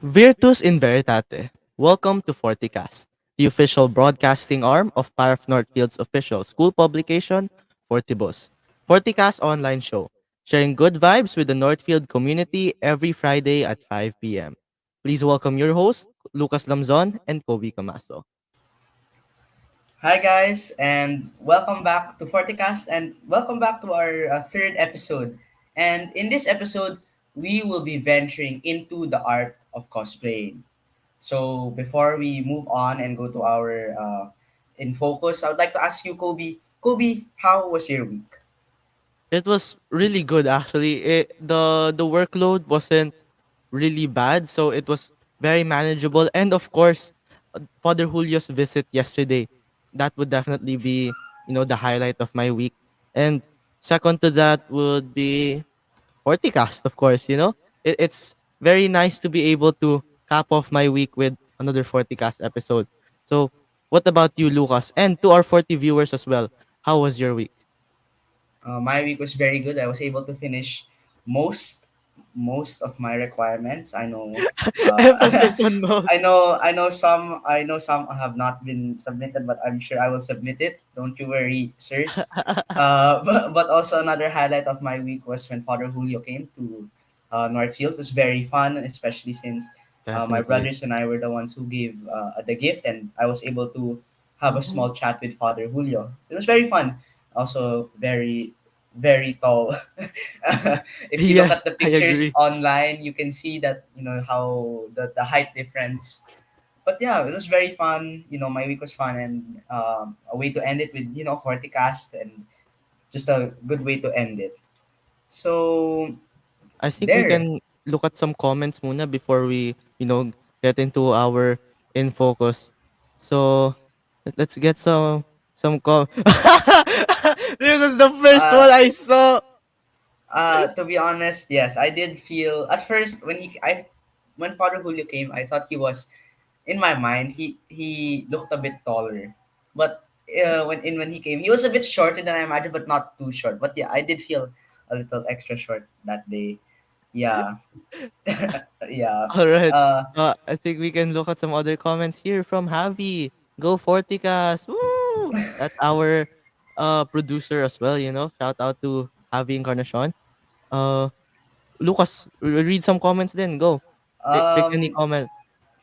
Virtus in Veritate. Welcome to FORTIKAST, the official broadcasting arm of Paraf Northfield's official school publication, Fortibus. FORTIKAST online show, sharing good vibes with the Northfield community every Friday at 5 p.m. Please welcome your hosts, Lucas Lamzon and Kobe Camaso. Hi guys, and welcome back to FortiCast, and welcome back to our third episode. And in this episode, we will be venturing into the art of cosplaying. So before we move on and go to our in focus, I would like to ask you, Kobe. Kobe, how was your week? It was really good actually. The workload wasn't really bad, so it was very manageable. And of course, Father Julio's visit yesterday, that would definitely be the highlight of my week. And second to that would be Forticast, of course. It's very nice to be able to cap off my week with another Forticast episode. So, what about you, Lucas, and to our 40 viewers as well? How was your week? My week was very good. I was able to finish most most of my requirements. I know, Emphasis on most. I know some have not been submitted, but I'm sure I will submit it. Don't you worry, sirs. But also another highlight of my week was when Father Julio came to Northfield. It was very fun, especially since my Definitely. brothers and I were the ones who gave the gift, and I was able to have a Mhm. small chat with Father Julio. It was very fun. Also, very tall. If you look at Yes, the I pictures agree. online, you can see that how the height difference. But yeah, it was very fun. My week was fun, and a way to end it with Forticast, and just a good way to end it. So I think we there. can look at some comments muna before we, get into our in focus. So let's get some This is the first Uh, one I saw. to be honest, yes, I did feel at first when Father Julio came, I thought he was in my mind he looked a bit taller, but when he came, he was a bit shorter than I imagined, but not too short. But yeah, I did feel a little extra short that day. Yeah, yeah. All right. Uh, I think we can look at some other comments here from Javi. Go Forticas. Woo! That's our producer as well, Shout out to Javi Encarnacion. Uh Lucas, read some comments then. Go. Pick any um, comment.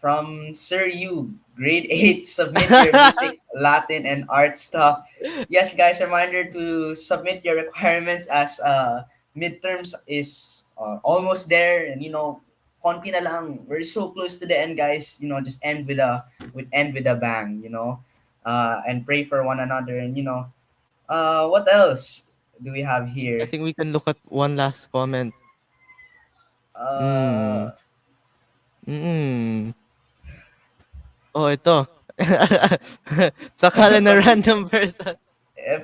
from Sir You, grade 8, submit your music, Latin, and art stuff. Yes, guys, reminder to submit your requirements as midterms is almost there. And, konti na lang. We're so close to the end, guys. Just end with a bang, and pray for one another. And, what else do we have I here? think we can look at one last comment. Uh, Mm. Mm. Oh, ito. Sakala na from random person.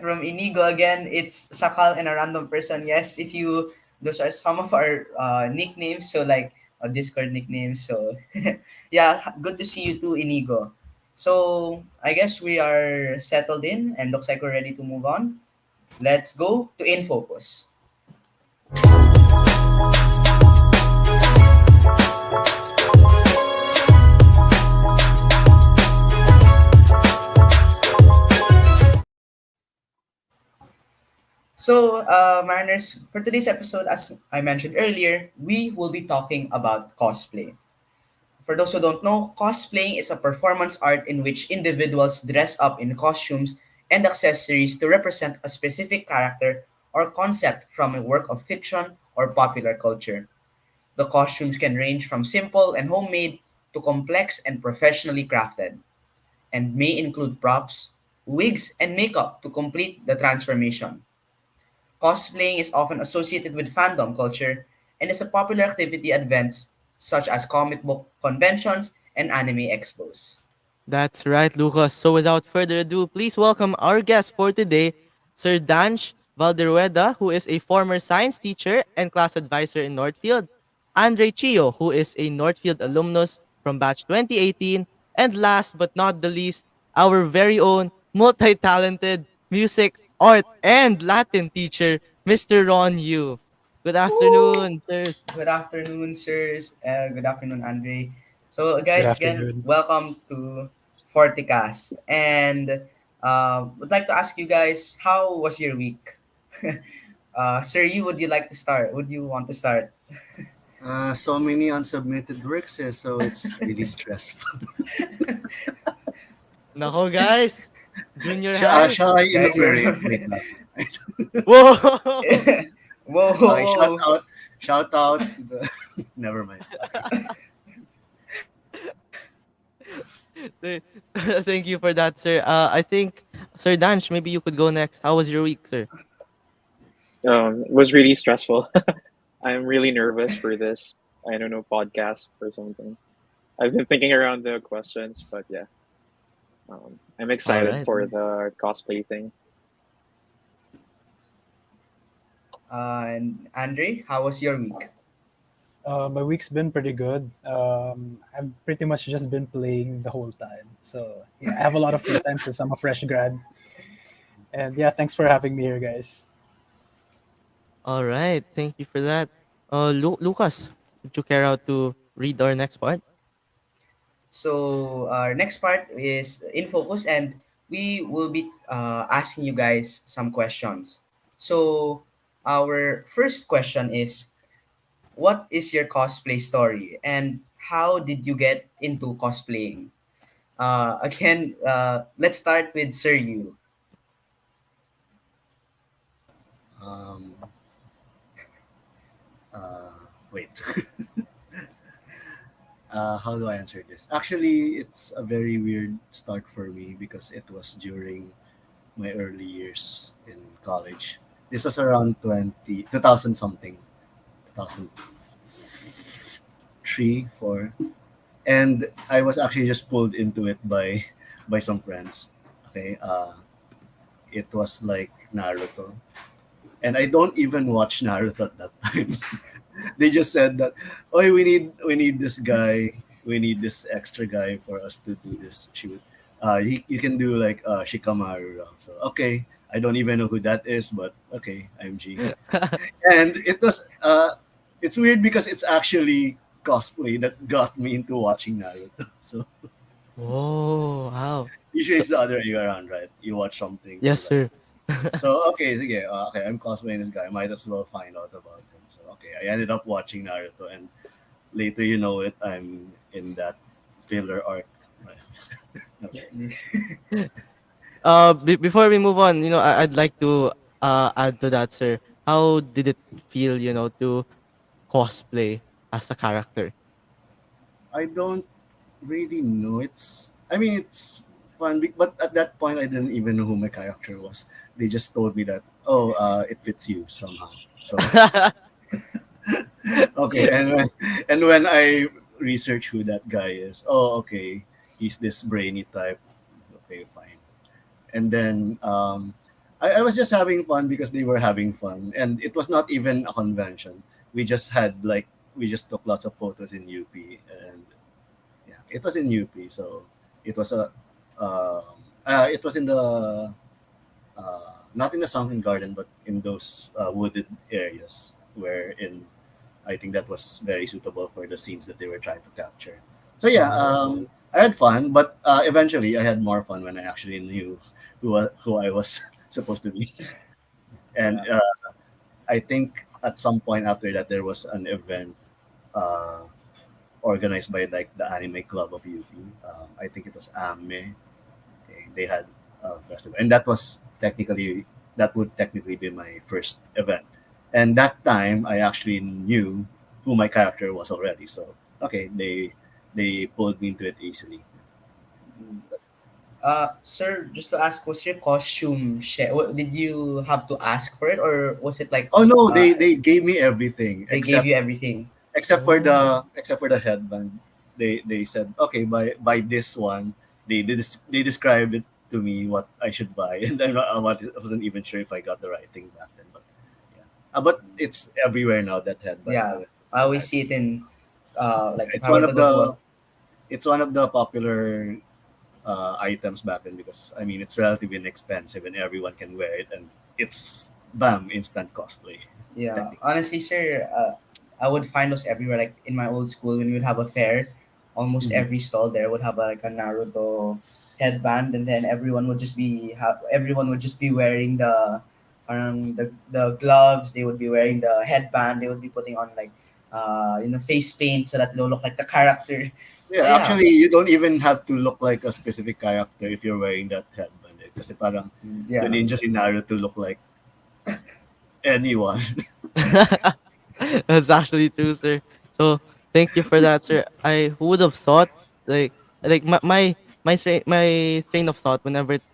from Inigo again, it's Sakal and a random person. Yes, if you those are some of our nicknames, so like Discord nicknames. So yeah, good to see you too, Inigo. So I guess we are settled in and looks like we're ready to move on. Let's go to In Focus. So, Mariners, for today's episode, as I mentioned earlier, we will be talking about cosplay. For those who don't know, cosplaying is a performance art in which individuals dress up in costumes and accessories to represent a specific character or concept from a work of fiction or popular culture. The costumes can range from simple and homemade to complex and professionally crafted, and may include props, wigs, and makeup to complete the transformation. Cosplaying is often associated with fandom culture and is a popular activity at events such as comic book conventions and anime expos. That's right, Lucas. So without further ado, please welcome our guest for today, Sir Danj Valderueda, who is a former science teacher and class advisor in Northfield, Andre Chio, who is a Northfield alumnus from batch 2018, and last but not the least, our very own multi-talented music, art, and Latin teacher, Mr. Ron Yu. Good Woo! afternoon, sirs. Good afternoon, sirs. Good afternoon, Andre. So, Good guys, again, afternoon. welcome to FORTIKAST. And would like to ask you guys, how was your week? Sir, would you like to start? Would you want to start? So many unsubmitted works here, so it's really stressful. Nako, guys. Junior Shall high. I Guys, you're. enumerate? Wait lang. Whoa! Whoa, Okay, whoa, whoa. shout out to the. Never mind. Okay. Th- Thank you for that, sir. I think, Sir Danch, maybe you could go next. How was your week, sir? It was really stressful. I'm really nervous for this. I don't know, podcast or something. I've been thinking around the questions, but yeah, I'm All excited right. for the cosplay thing. And Andre, how was your week? My week's been pretty good. I've pretty much just been playing the whole time. So, yeah, I have a lot of free time since I'm a fresh grad. And yeah, thanks for having me here, guys. All right. Thank you for that. Lucas, would you care out to read our next part? So our next part is in focus, and we will be asking you guys some questions. So our first question is, what is your cosplay story, and how did you get into cosplaying? Again, let's start with Sir Yu. Um, Wait. How do I answer this? Actually, it's a very weird start for me because it was during my early years in college. This was around 2000 something, 2003, 4. And I was actually just pulled into it by some friends. Okay, it was like Naruto, and I don't even watch Naruto at that time. They just said that, "Oh, we need this guy, we need this extra guy for us to do this shoot. You can do like Shikamaru." So okay, I don't even know who that is, but okay, I'm G. And it's weird because it's actually cosplay that got me into watching Naruto. So Whoa! Wow. usually So it's the other way around, right? You watch something, you yes, like. sir. So okay, sige, okay, I'm cosplaying this guy. Might as well find out about him. So okay, I ended up watching Naruto, and later you know it, I'm in that filler arc. Right. Okay. Before we move on, I'd like to add to that, sir. How did it feel, to cosplay as a character? I don't really know. I mean, it's fun, but at that point, I didn't even know who my character was. They just told me that, oh, it fits you somehow. So okay, and when I research who that guy is, oh, okay, he's this brainy type. Okay, fine. And then I was just having fun because they were having fun, and it was not even a convention. We just took lots of photos in UP, and yeah, it was in UP, so it was it was in the not in the sunken garden, but in those wooded areas where in I think that was very suitable for the scenes that they were trying to capture. So yeah, Oh. I had fun, but eventually I had more fun when I actually knew who I was supposed to be. And Yeah. I think at some point after that there was an event uh, organized by like the anime club of UP. I think it was Ame. Okay, they had a festival, and that would technically be my first event. And that time, I actually knew who my character was already. So okay, they pulled me into it easily. Sir, just to ask, was your costume did you have to ask for it, or was it like Oh no, uh, they gave me everything they gave you everything? Oh, except for the headband. They said, okay, buy this one. They described it to me what I should buy, and I wasn't even sure if I got the right thing back then. But yeah, but it's everywhere now. That headband. yeah. I always see it in like if It's I were one to of go to a. the popular items back then because I mean it's relatively inexpensive and everyone can wear it, and it's bam instant cosplay. Yeah, Technically. honestly, sir, I would find those everywhere. Like in my old school, when we would have a fair, almost Mhm. every stall there would have like a Naruto headband, and then everyone would just be wearing the gloves. They would be wearing the headband. They would be putting on like face paint so that they'll look like the character. So Yeah, yeah, actually, you don't even have to look like a specific character if you're wearing that headband. Eh. Kasi parang the yeah. ninja scenario to look like anyone. That's actually true, sir. So thank you for that, sir. I who would have thought like my train of thought whenever it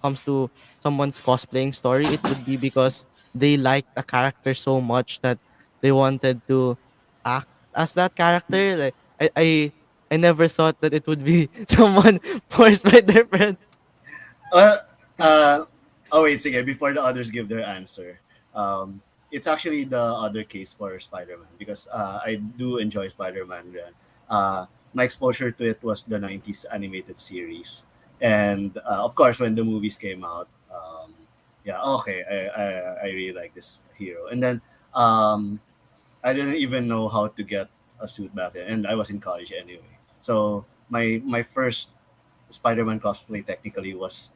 comes to someone's cosplaying story, it would be because they liked a character so much that they wanted to act as that character. Like I never thought that it would be someone forced by their friend. uh, uh, oh wait, sige, before the others give their answer. Um, it's actually the other case for Spider-Man because I do enjoy Spider-Man. My exposure to it was the 90s animated series. And of course, when the movies came out, yeah, okay, I really like this hero. And then um, I didn't even know how to get a suit back then, and I was in college anyway. So my first Spider-Man cosplay technically was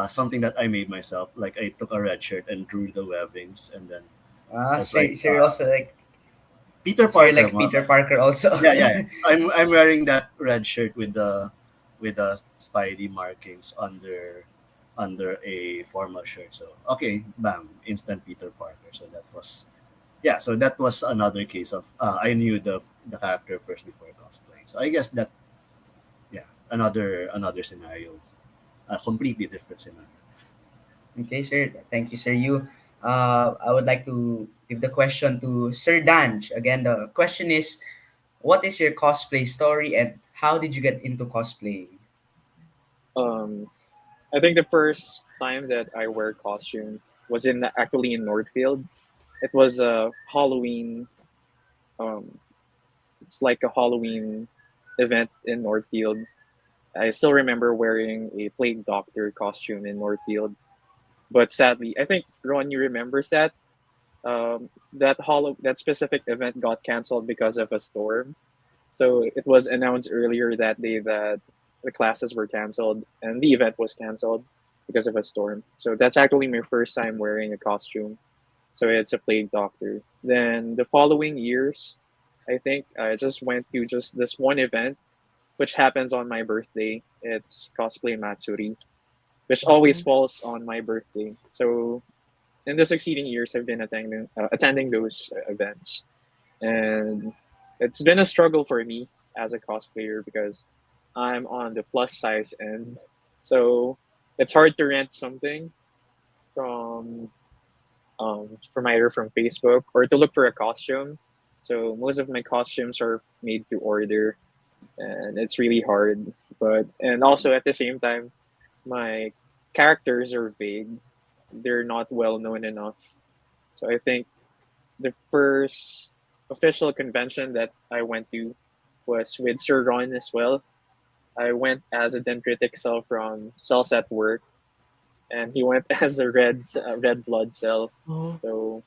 something that I made myself. Like I took a red shirt and drew the webbings, and then I was like So you're also like Peter so you're Parker. like Peter Parker also. Yeah, yeah. So I'm wearing that red shirt with the Spidey markings under a formal shirt. So okay, bam, instant Peter Parker. So that was yeah. So that was another case of I knew the character first before cosplaying. So I guess that yeah, another scenario, a completely different scenario. Okay, sir. Thank you, sir. I would like to give the question to Sir Danj. Again, the question is, what is your cosplay story and how did you get into cosplaying? Um, I think the first time that I wear costume was in actually in Northfield. It was a Halloween. Um, it's like a Halloween event in Northfield. I still remember wearing a plague doctor costume in Northfield. But sadly, I think Ron, you remembers that that specific event got canceled because of a storm. So it was announced earlier that day that the classes were canceled and the event was canceled because of a storm. So that's actually my first time wearing a costume. So it's a plague doctor. Then the following years, I think I just went to just this one event, which happens on my birthday. It's cosplay Matsuri, which always falls on my birthday. So in the succeeding years, I've been attending those events, and it's been a struggle for me as a cosplayer because I'm on the plus size end, so it's hard to rent something from from either from Facebook or to look for a costume. So most of my costumes are made to order, and it's really hard. But and also at the same time, my characters are vague. They're not well known enough. So I think the first official convention that I went to was with Sir Ron as well. I went as a dendritic cell from Cells at Work, and he went as a red blood cell. Oh. So,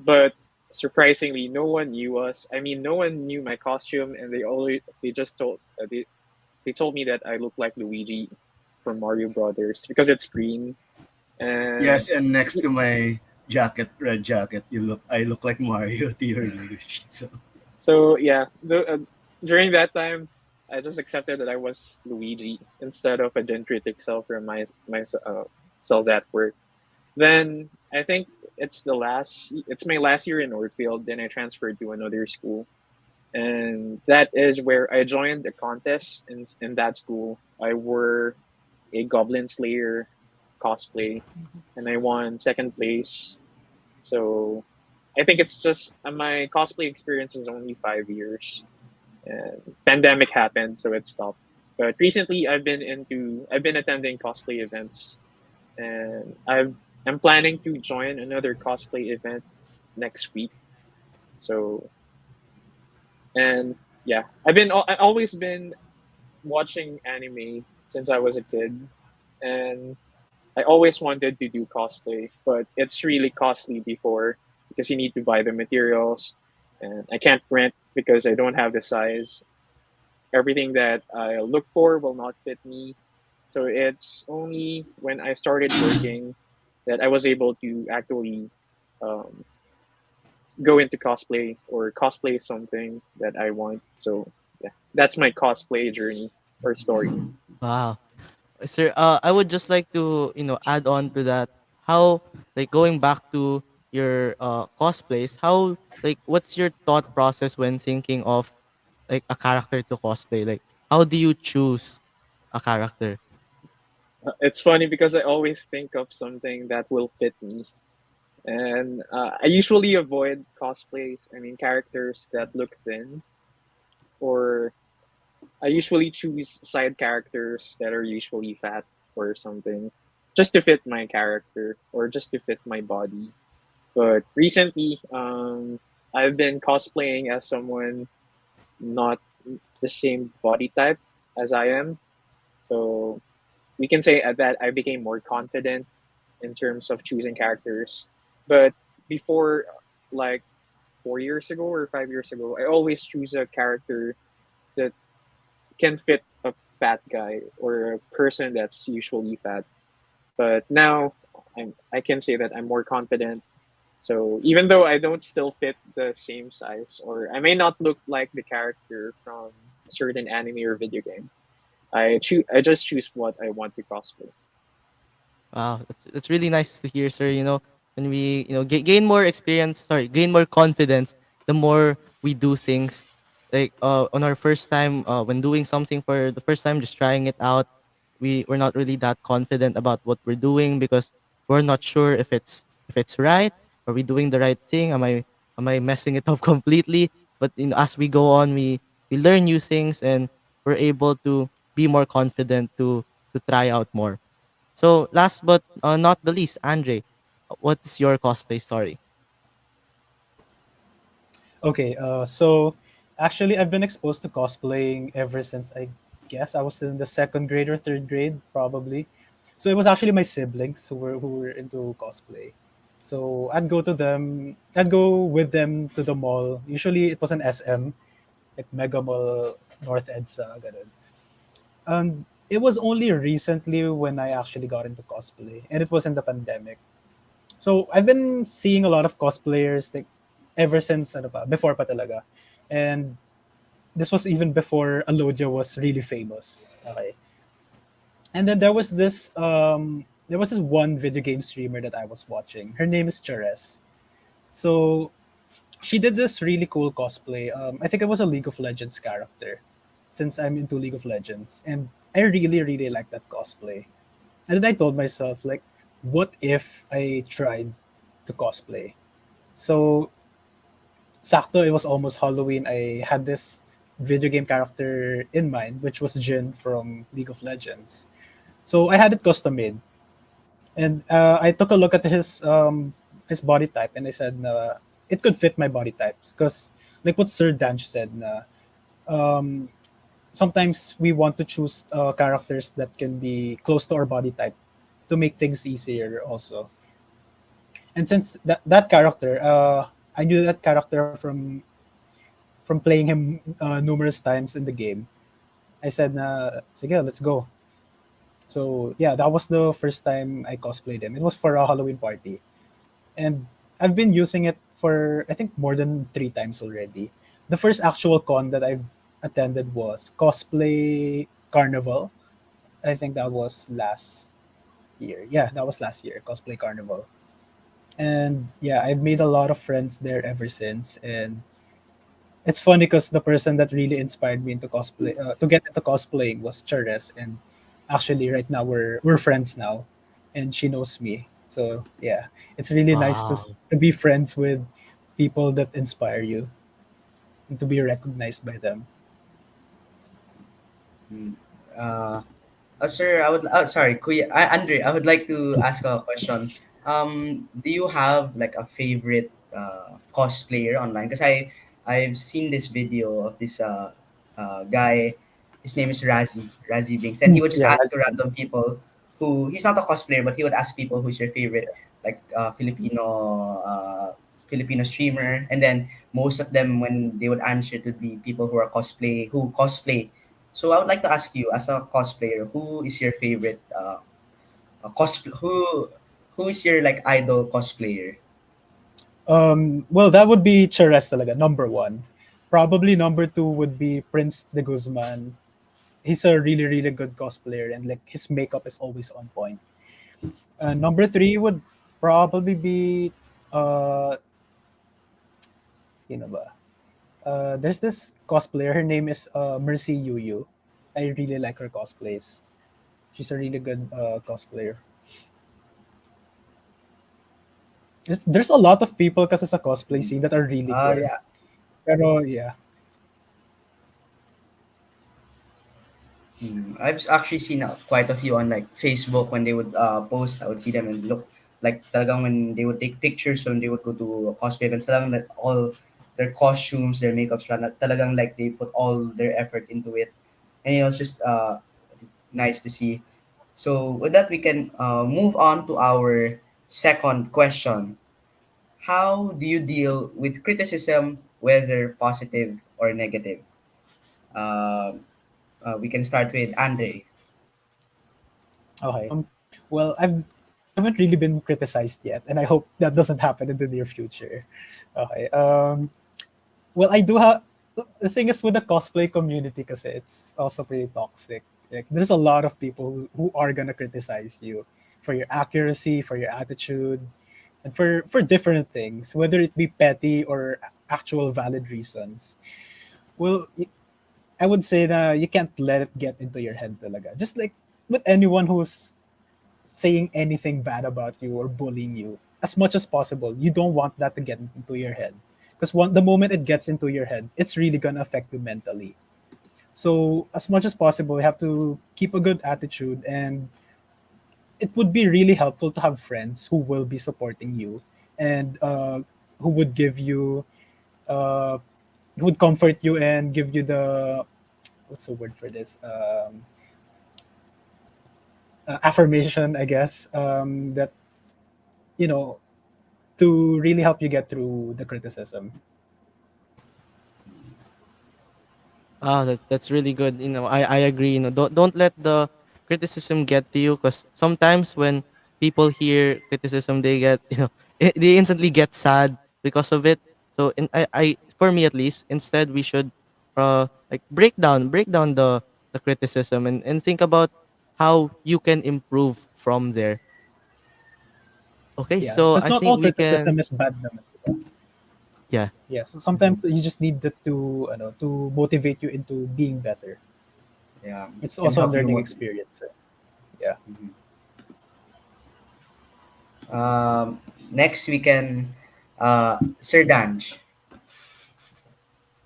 but surprisingly, no one knew us. I mean, no one knew my costume, and they just they told me that I look like Luigi from Mario Brothers because it's green. And Yes, and next to my jacket, red jacket, I look like Mario to your Luigi. So so yeah, during that time, I just accepted that I was Luigi instead of a dendritic cell from my cells at work. Then I think it's my last year in Northfield. Then I transferred to another school, and that is where I joined the contest in that school. I wore a Goblin Slayer cosplay, and I won second place. So I think it's just my cosplay experience is only 5 years, and pandemic happened, so it stopped. But recently, I've been attending cosplay events, and I'm planning to join another cosplay event next week. So and yeah, I always been watching anime since I was a kid, and I always wanted to do cosplay, but it's really costly before because you need to buy the materials, and I can't rent because I don't have the size. Everything that I look for will not fit me. So it's only when I started working that I was able to actually um, go into cosplay or cosplay something that I want. So yeah, that's my cosplay journey or story. Wow. Sir, I would just like to, add on to that. How, like, going back to your cosplays, how, like, what's your thought process when thinking of like a character to cosplay? Like, how do you choose a character? It's funny because I always think of something that will fit me. And I usually avoid cosplays, I mean, characters that look thin, or I usually choose side characters that are usually fat or something, just to fit my character or just to fit my body. But recently, I've been cosplaying as someone not the same body type as I am. So we can say that I became more confident in terms of choosing characters. But before, like 4 years ago or 5 years ago, I always choose a character that can fit a fat guy or a person that's usually fat. But now I can say that I'm more confident. So even though I don't still fit the same size, or I may not look like the character from a certain anime or video game, I just choose what I want to cosplay. Wow, that's really nice to hear, sir. When we gain more experience, sorry, gain more confidence, the more we do things. Like on our first time, when doing something for the first time, just trying it out, we're not really that confident about what we're doing because we're not sure if it's right. Are we doing the right thing? Am I messing it up completely? But as we go on, we learn new things and we're able to be more confident to try out more. So last but not the least, Andre, what's your cosplay story? Okay, so actually, I've been exposed to cosplaying ever since I guess I was in the second grade or third grade, probably. So it was actually my siblings who were into cosplay. So I'd go with them to the mall. Usually it was an SM, like Mega Mall, North EDSA, ganun. It was only recently when I actually got into cosplay, and it was in the pandemic. So I've been seeing a lot of cosplayers like ever since ano pa, before pa talaga. And this was even before Alodia was really famous. Okay. And then there was this one video game streamer that I was watching. Her name is Cheres. So she did this really cool cosplay. I think it was a League of Legends character, since I'm into League of Legends. And I really, really like that cosplay. And then I told myself, like, what if I tried to cosplay? So sakto, it was almost Halloween. I had this video game character in mind, which was Jin from League of Legends. So I had it custom made, and I took a look at his body type, and I said, it could fit my body type because, like what Sir Danj said, um, sometimes we want to choose characters that can be close to our body type to make things easier also. And since that character, I knew that character from playing him numerous times in the game. I said, sige, let's go. So yeah, that was the first time I cosplayed him. It was for a Halloween party, and I've been using it for I think more than 3 times already. The first actual con that I've attended was Cosplay Carnival. I think that was last year. Yeah, that was last year, Cosplay Carnival. And yeah, I've made a lot of friends there ever since. And it's funny because the person that really inspired me into cosplay to get into cosplaying was Cheres, and actually right now we're friends now, and she knows me. So yeah, it's really nice to Wow. to be friends with people that inspire you and to be recognized by them. Mm. Uh, Sir, I would. Sorry, Kuya, Andre. I would like to ask a question. Do you have like a favorite cosplayer online? Because I've seen this video of this guy. His name is Razi Binks, and he would just Yeah, ask to random residents. people who he's not a cosplayer, but he would ask people who's your favorite, like Filipino streamer, and then most of them when they would answer to be people who are cosplay. So I would like to ask you, as a cosplayer, who is your favorite who is your like idol cosplayer? Well, that would be Cheres talaga, number one. Probably number two would be Prince de Guzman. He's a really, really good cosplayer, and like his makeup is always on point. Number three would probably be uh, sino ba? There's this cosplayer. Her name is Mercy Yu. I really like her cosplays. She's a really good cosplayer. There's a lot of people kasi sa cosplay scene that are really good. Yeah. Pero yeah, I've actually seen quite a few on like Facebook when they would post. I would see them and look like talagang when they would take pictures when they would go to cosplay events. Talagang that all their costumes, their makeups, talagang like they put all their effort into it, and it's just nice to see. So with that, we can move on to our second question. How do you deal with criticism, whether positive or negative? Um we can start with Andre. okay. Well, I haven't really been criticized yet, and I hope that doesn't happen in the near future. Okay. Well, I do have. The thing is with the cosplay community, because it's also pretty toxic. Like, there's a lot of people who are gonna criticize you for your accuracy, for your attitude, and for different things, whether it be petty or actual valid reasons. Well, I would say that you can't let it get into your head talaga. Just like with anyone who's saying anything bad about you or bullying you, as much as possible, you don't want that to get into your head. Because the moment it gets into your head, it's really gonna affect you mentally. So as much as possible, you have to keep a good attitude, and it would be really helpful to have friends who will be supporting you, and who would give you, uh, who would comfort you and give you the, what's the word for this, affirmation, I guess, that you know to really help you get through the criticism. Ah, that's really good. I agree. Don't let the criticism get to you, because sometimes when people hear criticism, they get they instantly get sad because of it. So I for me at least, instead we should like break down the criticism, and think about how you can improve from there. Okay, Yeah, so because I not think all we criticism can, is bad naman, diba? yeah. Yeah, so sometimes you just need that to to motivate you into being better. Yeah, It's can also a help you learning motivate. experience. Eh. Yeah. Mhm. Next we can Sir Danj.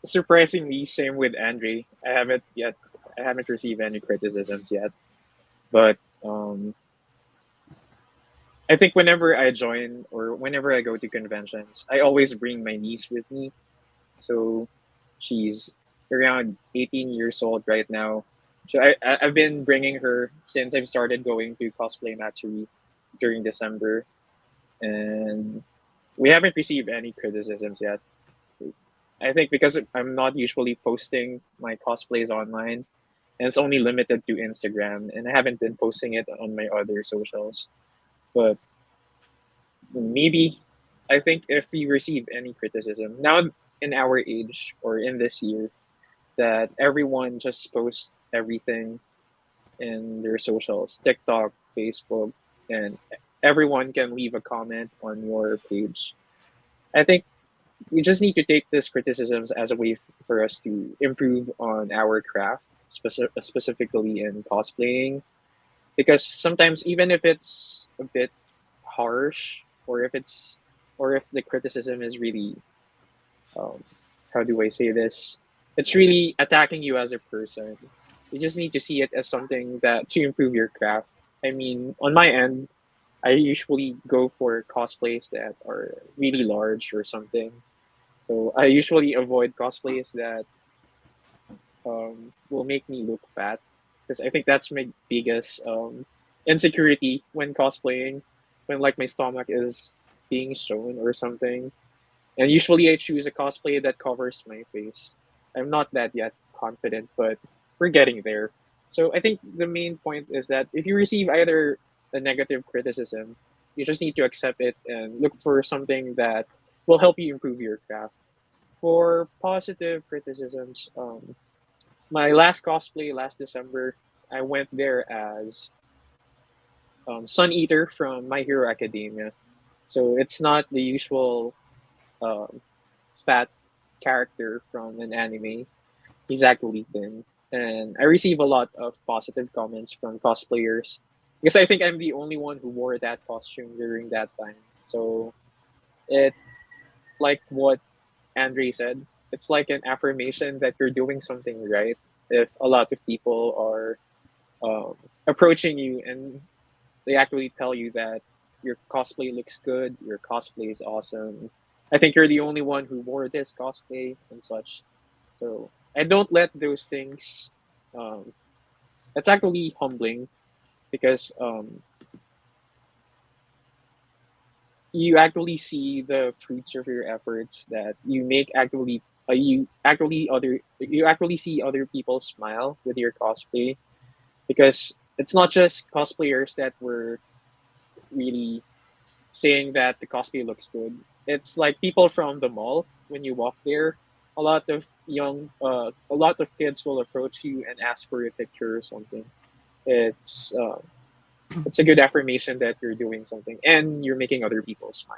Surprisingly, same with Andre. I haven't received any criticisms yet. But I think whenever I join or whenever I go to conventions, I always bring my niece with me. So she's around 18 years old right now. So I've been bringing her since I've started going to cosplay Matsuri during December, and we haven't received any criticisms yet. I think because I'm not usually posting my cosplays online, and it's only limited to Instagram, and I haven't been posting it on my other socials. But maybe I think if we receive any criticism now in our age or in this year, that everyone just posts everything in their socials, TikTok, Facebook, and everyone can leave a comment on your page. I think we just need to take these criticisms as a way for us to improve on our craft, specifically in cosplaying. because sometimes even if it's a bit harsh, or if the criticism is really, um, how do I say this? It's really attacking you as a person. You just need to see it as something that to improve your craft. I mean, on my end, I usually go for cosplays that are really large or something. So I usually avoid cosplays that will make me look fat, because I think that's my biggest insecurity when cosplaying, when like my stomach is being shown or something. And usually I choose a cosplay that covers my face. I'm not that yet confident, but we're getting there. So I think the main point is that if you receive either a negative criticism, you just need to accept it and look for something that will help you improve your craft. For positive criticisms, my last cosplay last December, I went there as Sun Eater from My Hero Academia. So it's not the usual um, fat character from an anime. He's actually thin. And I receive a lot of positive comments from cosplayers because I think I'm the only one who wore that costume during that time. So it, like what Andre said, it's like an affirmation that you're doing something right if a lot of people are um, approaching you and they actually tell you that your cosplay looks good, your cosplay is awesome. I think you're the only one who wore this cosplay and such. So I don't let those things. Um, it's actually humbling because you actually see the fruits of your efforts that you make. Actually, you actually see other people smile with your cosplay, because it's not just cosplayers that were really saying that the cosplay looks good. It's like people from the mall when you walk there. A lot of kids will approach you and ask for a picture or something. It's uh, it's a good affirmation that you're doing something and you're making other people smile.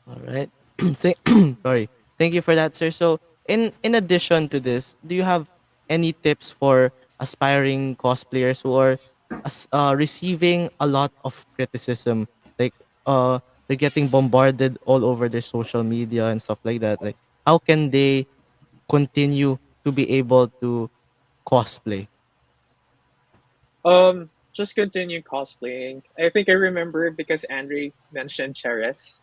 All right. Thank, sorry. Thank you for that, sir. So, in addition to this, do you have any tips for aspiring cosplayers who are receiving a lot of criticism? Like, they're getting bombarded all over their social media and stuff like that. Like, how can they continue to be able to cosplay? Just continue cosplaying. I think I remember because Andre mentioned Cheres.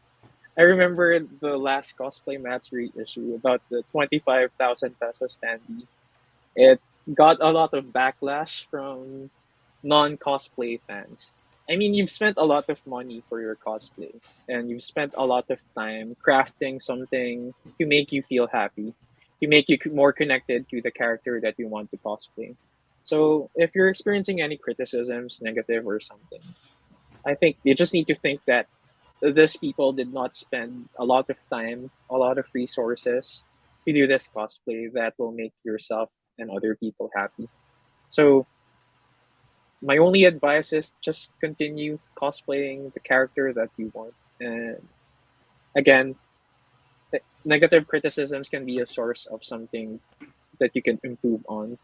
I remember the last cosplay mastery issue about the 25,000 pesos standee. It got a lot of backlash from non cosplay fans. I mean, you've spent a lot of money for your cosplay, and you've spent a lot of time crafting something to make you feel happy, to make you more connected to the character that you want to cosplay. So, if you're experiencing any criticisms, negative or something, I think you just need to think that these people did not spend a lot of time, a lot of resources to do this cosplay that will make yourself and other people happy. So my only advice is just continue cosplaying the character that you want. And again, negative criticisms can be a source of something that you can improve on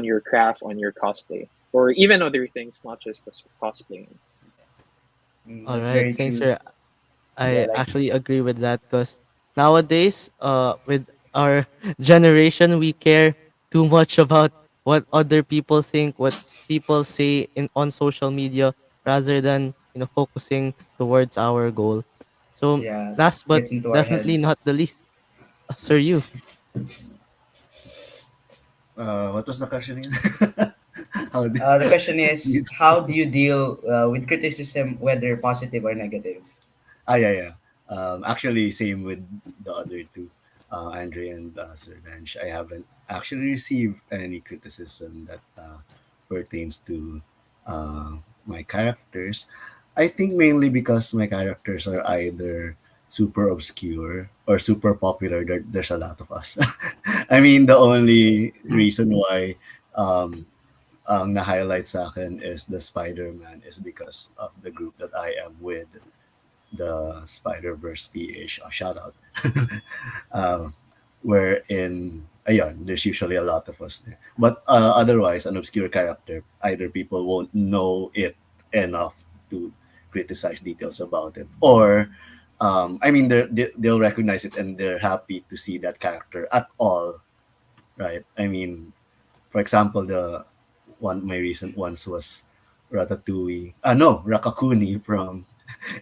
your craft, on your cosplay, or even other things, not just cosplaying. All That's right. very Thanks, true. sir. Yeah, I like actually agree with that because nowadays, with our generation, we care too much about what other people think, what people say in on social media, rather than focusing towards our goal. So, yeah, last but gets into our definitely heads. not the least, sir, you. What was the question again? How do, The question is, you- how do you deal with criticism, whether positive or negative? yeah, yeah. Actually, same with the other two, Andre and Sir Danj. I haven't actually received any criticism that pertains to my characters. I think mainly because my characters are either super obscure or super popular. There's a lot of us. I mean, the only reason why um, ang na-highlight sa akin is the Spider-Man is because of the group that I am with, the Spider-Verse PH. Shout out. uh, Wherein ayun, there's usually a lot of us there. But otherwise, an obscure character, either people won't know it enough to criticize details about it, or I mean, they'll recognize it and they're happy to see that character at all, right? I mean, for example, the one my recent ones was Ratatouille. No, Rakakuni from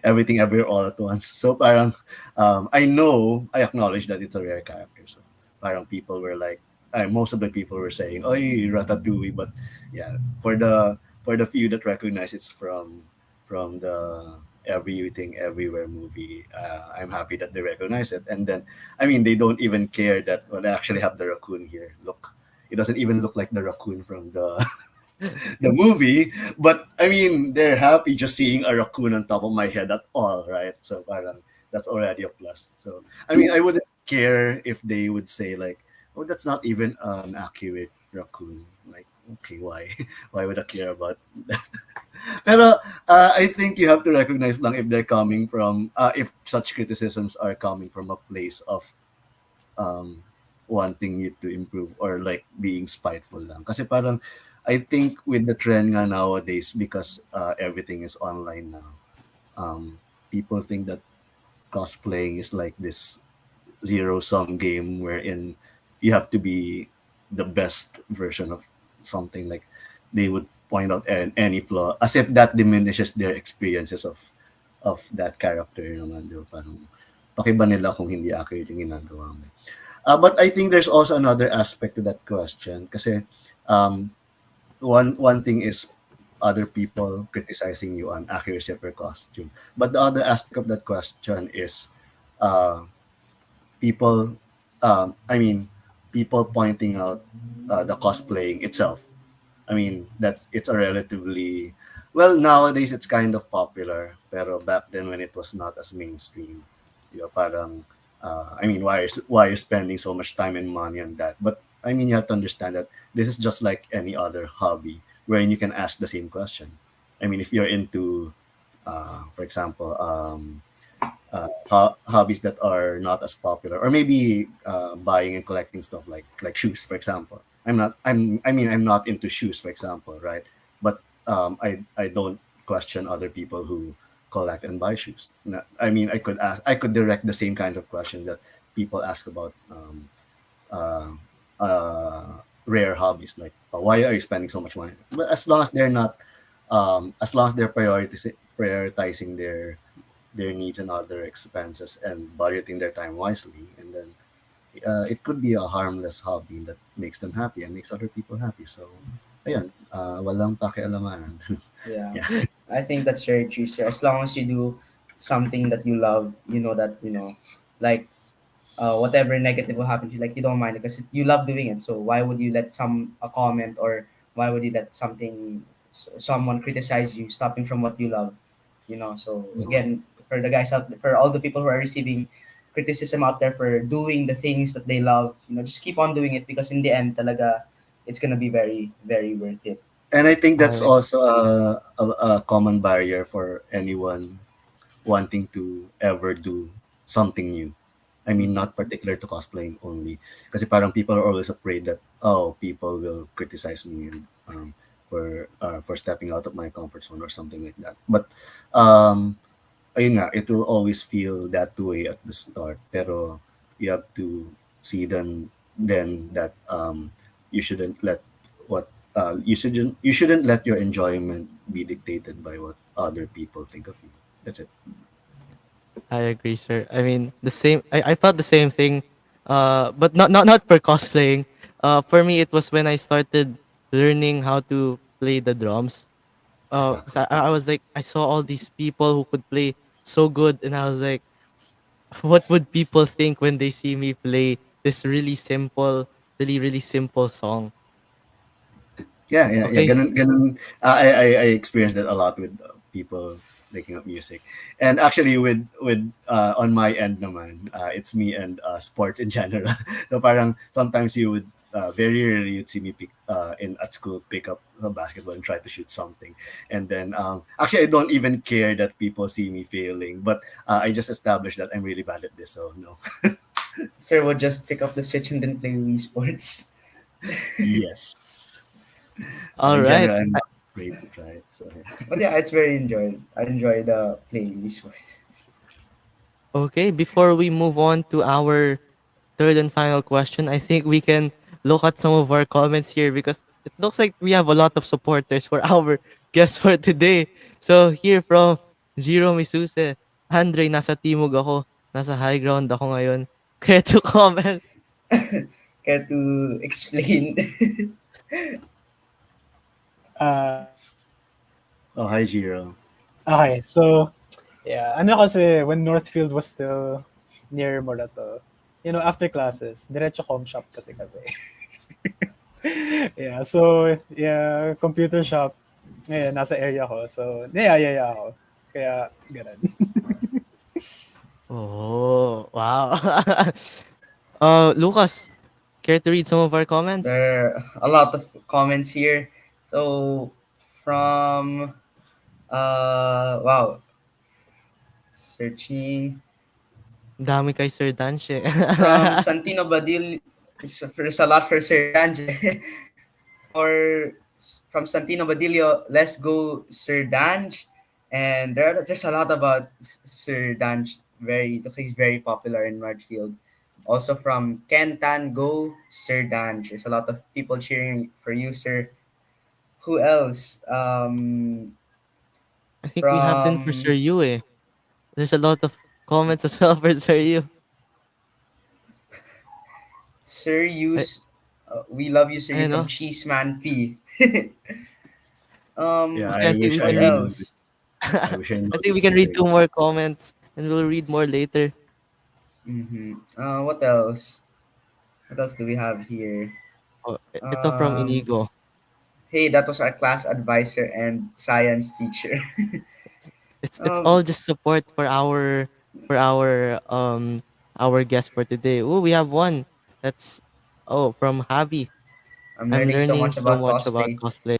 Everything Everywhere All at Once. So parang I acknowledge that it's a rare character. So parang people were like, most of the people were saying, "Oh, Ratatouille," but yeah, for the few that recognize it's from the Everything Everywhere movie, I'm happy that they recognize it. And then, I mean, they don't even care that well, I actually have the raccoon here. Look, it doesn't even look like the raccoon from the movie, but I mean, they're happy just seeing a raccoon on top of my head at all, right? So parang that's already a plus. So I mean, I wouldn't care if they would say like, "Oh, that's not even an accurate raccoon." Like, okay, why? Why would I care about that? Pero I think you have to recognize lang if they're coming from, if such criticisms are coming from a place of um, wanting you to improve or like being spiteful lang. Kasi parang I think with the trend nga nowadays because everything is online now, people think that cosplaying is like this zero sum game wherein you have to be the best version of something. Like they would point out any flaw as if that diminishes their experiences of that character naman, di ba? Parang pakiba nila kung hindi accurate yung ginagawa mo. But I think there's also another aspect to that question kasi um, one thing is other people criticizing you on accuracy of your costume, but the other aspect of that question is uh, people I mean people pointing out the cosplaying itself. I mean, it's a relatively well nowadays it's kind of popular, pero back then when it was not as mainstream, parang I mean, why are you spending so much time and money on that? But I mean, you have to understand that this is just like any other hobby wherein you can ask the same question. I mean, if you're into, for example, hobbies that are not as popular, or maybe buying and collecting stuff like shoes, for example. I'm not into shoes, for example, right? But I don't question other people who collect and buy shoes. I mean, I could direct the same kinds of questions that people ask about uh, uh, rare hobbies, like why are you spending so much money? But as long as they're not, as long as they're prioritizing their needs and other expenses and budgeting their time wisely, and then it could be a harmless hobby that makes them happy and makes other people happy. So, ayan, walang pakialamanan. Yeah, Yeah. I think that's very true, sir. As long as you do something that you love, you know that like whatever negative will happen to you, like you don't mind it because you love doing it. So why would you let a comment, or why would you let someone criticize you stopping from what you love? So Mhm. again, for the guys out, for all the people who are receiving criticism out there for doing the things that they love, just keep on doing it, because in the end, talaga, it's gonna be very, very worth it. And I think that's I also a common barrier for anyone wanting to ever do something new. I mean, not particular to cosplaying only. Kasi parang people are always afraid that, oh, people will criticize me for stepping out of my comfort zone or something like that. But, ayun nga, it will always feel that way at the start. Pero you have to see then that you shouldn't let you shouldn't let your enjoyment be dictated by what other people think of you. That's it. I agree, sir. I mean, the same. I felt the same thing, but not for cosplaying. For me, it was when I started learning how to play the drums. 'Cause Exactly. I was like, I saw all these people who could play so good, and I was like, what would people think when they see me play this really simple song? Yeah. Okay. Ganun. I experienced that a lot with people taking up music, and actually with on my end naman, it's me and sports in general. So parang sometimes you would very rarely you'd see me in at school pick up a basketball and try to shoot something, and then actually I don't even care that people see me failing, but I just established that I'm really bad at this, so no. Sir would just pick up the Switch and then play Wii Sports. Yes. But All in right. general, I'm not afraid to try it. So yeah. But yeah, it's very enjoyed. I enjoy the playing Wii Sports. Okay, before we move on to our third and final question, I think we can look at some of our comments here because it looks like we have a lot of supporters for our guest for today. So here from Jiro Misuse, Andre, nasa timog ako, nasa high ground ako ngayon. Care to comment? Care to explain? Oh, hi, Jiro. Okay, so yeah, ano kasi when Northfield was still near Morato, after classes, diretso com shop kasi kami. Yeah, so yeah, computer shop, nasa area ko. So, niyayaya ako. Kaya, ganun. Oh, wow. Lucas, care to read some of our comments? There are a lot of comments here. So from wow, searching Dami kay Sir Danshe. from Santino Badil. There's a lot for Sir Danje. For from Santino Badillo, let's go Sir Danj. And there's a lot about Sir Danj. Looks like he's very popular in Marchfield. Also from Ken Tan, go Sir Danj. There's a lot of people cheering for you, sir. Who else? I think we have din for Sir From Yu eh. There's a lot of comments as well for Sir Yu. Sir I, Yus, we love you, Sir Yu I from know. Cheeseman P. Yeah, Okay, I I think we wish I can What read. knew this. else? I wish I I know think we this can read two username. more comments and we'll read more later. What else? What else do we have here? Oh, ito from Um, Inigo. hey, that was our class advisor and science teacher. It's um, all just support for our guest for today. Oh, we have one. That's from Javi. I'm I'm learning so learning much so about much about cosplay. cosplay.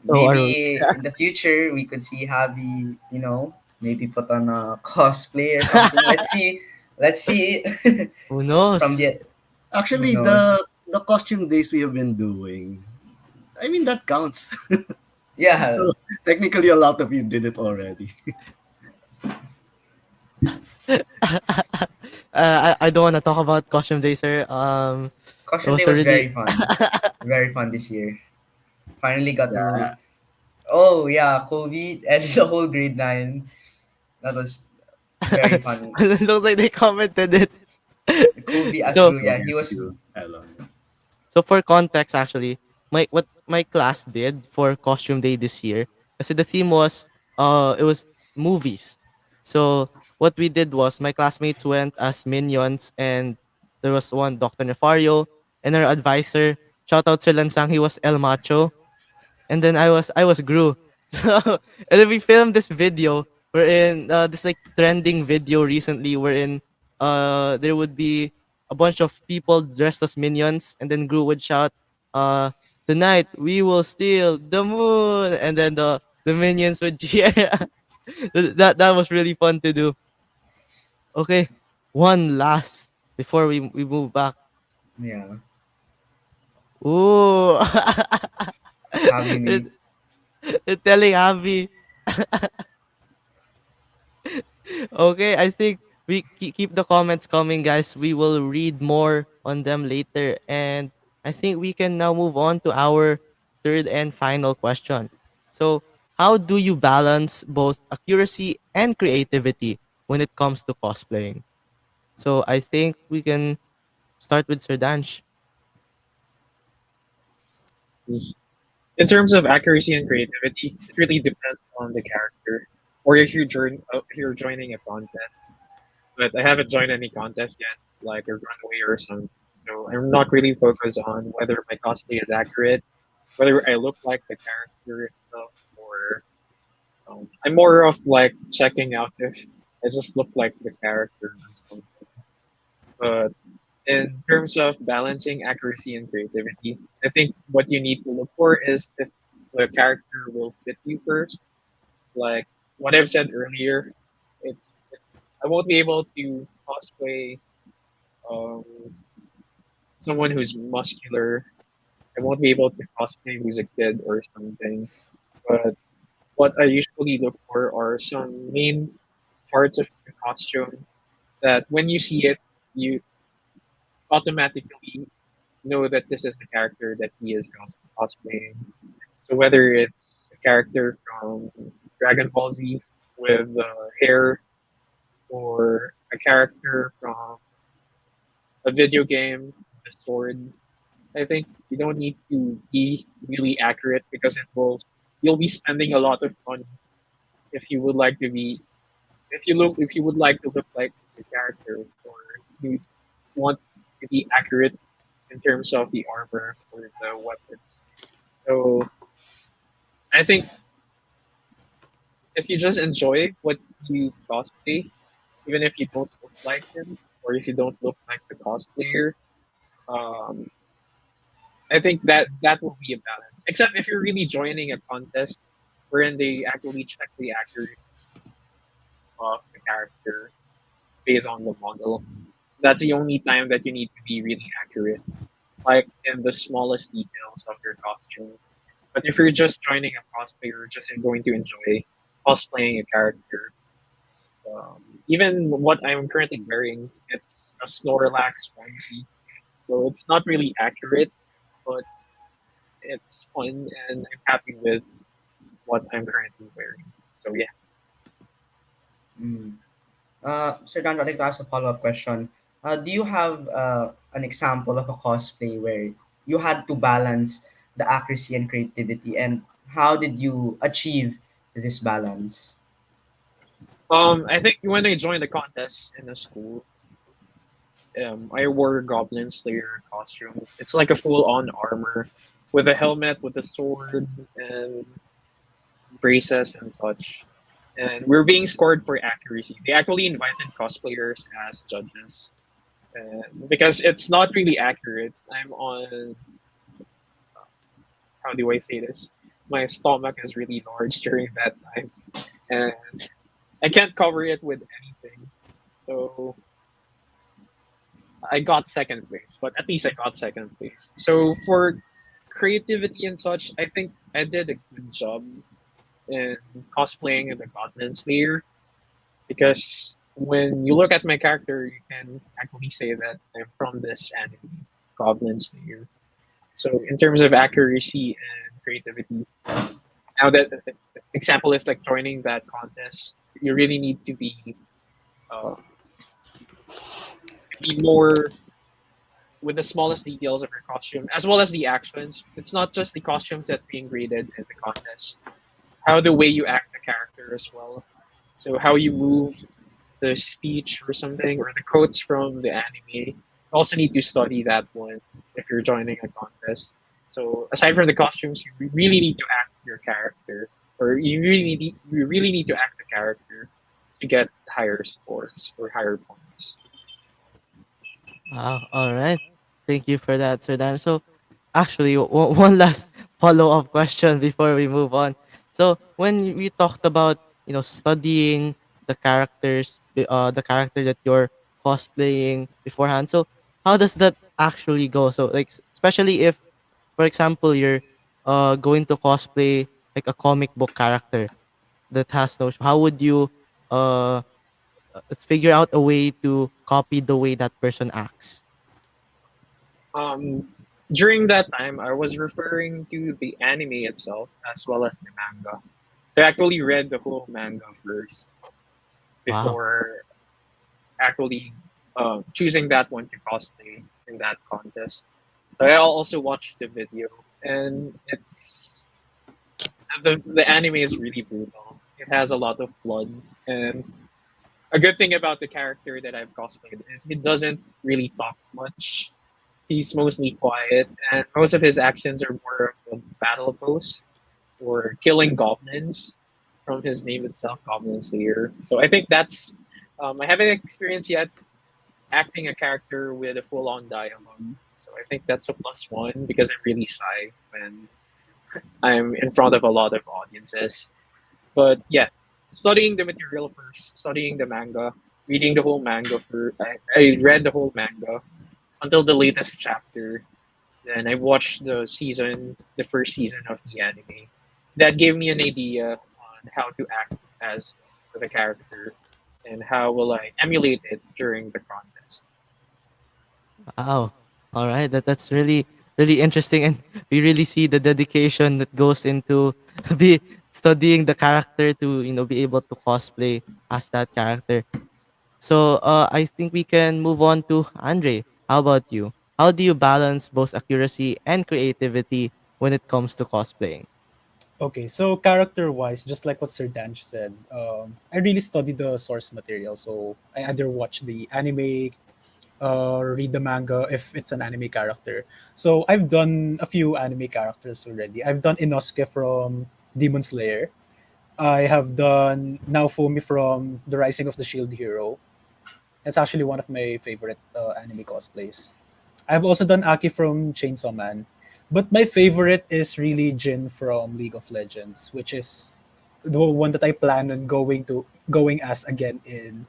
So are we. Maybe in the future we could see Javi, maybe put on a cosplay or something. Let's see. Let's see. Who From knows? the who Actually, knows? the costume days we have been doing, I mean, that counts. Yeah, So technically, a lot of you did it already. I don't want to talk about costume day, sir. It Caution Day was a was really. very fun this year. Finally got to. Yeah, Oh yeah, Kobe and the whole grade 9. That was very funny. It looks like they commented it. Kobe so Asru, oh, yeah, he yes, was. you. I love it. so for context, actually, what my class did for costume day this year, kasi the theme was it was movies. So what we did was my classmates went as minions, and there was one Dr. Nefario, and our advisor, shout out Sir Lansang, he was El Macho, and then I was Gru. So and then we filmed this video. We're in this like trending video recently wherein there would be a bunch of people dressed as minions, and then Gru would shout, tonight we will steal the moon, and then the minions would cheer. That was really fun to do. Okay, one last before we move back. Yeah, Ooh. Javi it, made. it telling Abby. Okay, I think we keep the comments coming, guys. We will read more on them later. And I think we can now move on to our third and final question. So, how do you balance both accuracy and creativity when it comes to cosplaying? So, I think we can start with Sir Danch. In terms of accuracy and creativity, it really depends on the character, or if you're joining a contest. But I haven't joined any contest yet, like a runway or something. So I'm not really focused on whether my cosplay is accurate, whether I look like the character itself, or I'm more of like checking out if I just look like the character or something. But in terms of balancing accuracy and creativity, I think what you need to look for is if the character will fit you first. Like what I've said earlier, I won't be able to cosplay um, someone who's muscular. I won't be able to cosplay who's a kid or something. But what I usually look for are some main parts of the costume that when you see it, you automatically know that this is the character that he is cosplaying. So whether it's a character from Dragon Ball Z with hair, or a character from a video game, the sword, I think you don't need to be really accurate because you'll be spending a lot of money if you would like to be if you would like to look like the character, or you want to be accurate in terms of the armor or the weapons. So I think if you just enjoy what you cosplay, even if you don't look like him or if you don't look like the cosplayer, um, I think that will be a balance. Except if you're really joining a contest wherein they actually check the accuracy of the character based on the model. That's the only time that you need to be really accurate, like in the smallest details of your costume. But if you're just joining a cosplay, you're just going to enjoy cosplaying a character. Even what I'm currently wearing, it's a Snorlax onesie, so it's not really accurate, but it's fun, and I'm happy with what I'm currently wearing. So yeah. Mm. Sir Dan, I'd like to ask a follow-up question. Do you have an example of a cosplay where you had to balance the accuracy and creativity, and how did you achieve this balance? I think when I joined the contest in the school, I wore a Goblin Slayer costume. It's like a full-on armor with a helmet, with a sword, and braces and such. And we're being scored for accuracy. They actually invited cosplayers as judges, because it's not really accurate. I'm on, how do I say this? My stomach is really large during that time, and I can't cover it with anything. So I got second place, but at least I got second place. So for creativity and such, I think I did a good job in cosplaying the Goblin Slayer, because when you look at my character, you can actually say that I'm from this anime, Goblin Slayer. So in terms of accuracy and creativity, now that example is like joining that contest, you really need to uh, be more with the smallest details of your costume, as well as the actions. It's not just the costumes that's being graded in the contest, how the way you act the character as well. So how you move, the speech or something, or the quotes from the anime. You also need to study that one if you're joining a contest. So aside from the costumes, you really need to act your character, or you really need to act the character to get higher scores or higher points. Wow. All right. Thank you for that, Sir Dan. So, actually, one last follow-up question before we move on. So, when we talked about studying the character that you're cosplaying beforehand. So, how does that actually go? So, like, especially if, for example, you're going to cosplay like a comic book character that has no. How would you uh let's figure out a way to copy the way that person acts? Um, During that time, I was referring to the anime itself as well as the manga. So I actually read the whole manga first Wow. before actually choosing that one to cosplay in that contest. So I also watched the video, and the anime is really brutal. It has a lot of blood, and a good thing about the character that I've cosplayed is he doesn't really talk much. He's mostly quiet, and most of his actions are more of a battle pose or killing goblins from his name itself, Goblin Slayer. So I think that's I haven't experienced yet acting a character with a full-on dialogue. So I think that's a plus one because I'm really shy when I'm in front of a lot of audiences. But yeah, studying the material first, studying the manga, reading the whole manga for I read the whole manga until the latest chapter. Then I watched the first season of the anime. That gave me an idea on how to act as the character and how will I emulate it during the contest. Wow. All right. That's really really interesting, and we really see the dedication that goes into be studying the character to be able to cosplay as that character. So I think we can move on to Andre. How about you? How do you balance both accuracy and creativity when it comes to cosplaying? Okay, so character wise, just like what Sir Danj said, I really study the source material. So I either watch the anime, read the manga if it's an anime character. So I've done a few anime characters already. I've done Inosuke from Demon Slayer. I have done Naofumi from The Rising of the Shield Hero. It's actually one of my favorite anime cosplays. I've also done Aki from Chainsaw Man, but my favorite is really Jin from League of Legends, which is the one that I plan on going as again in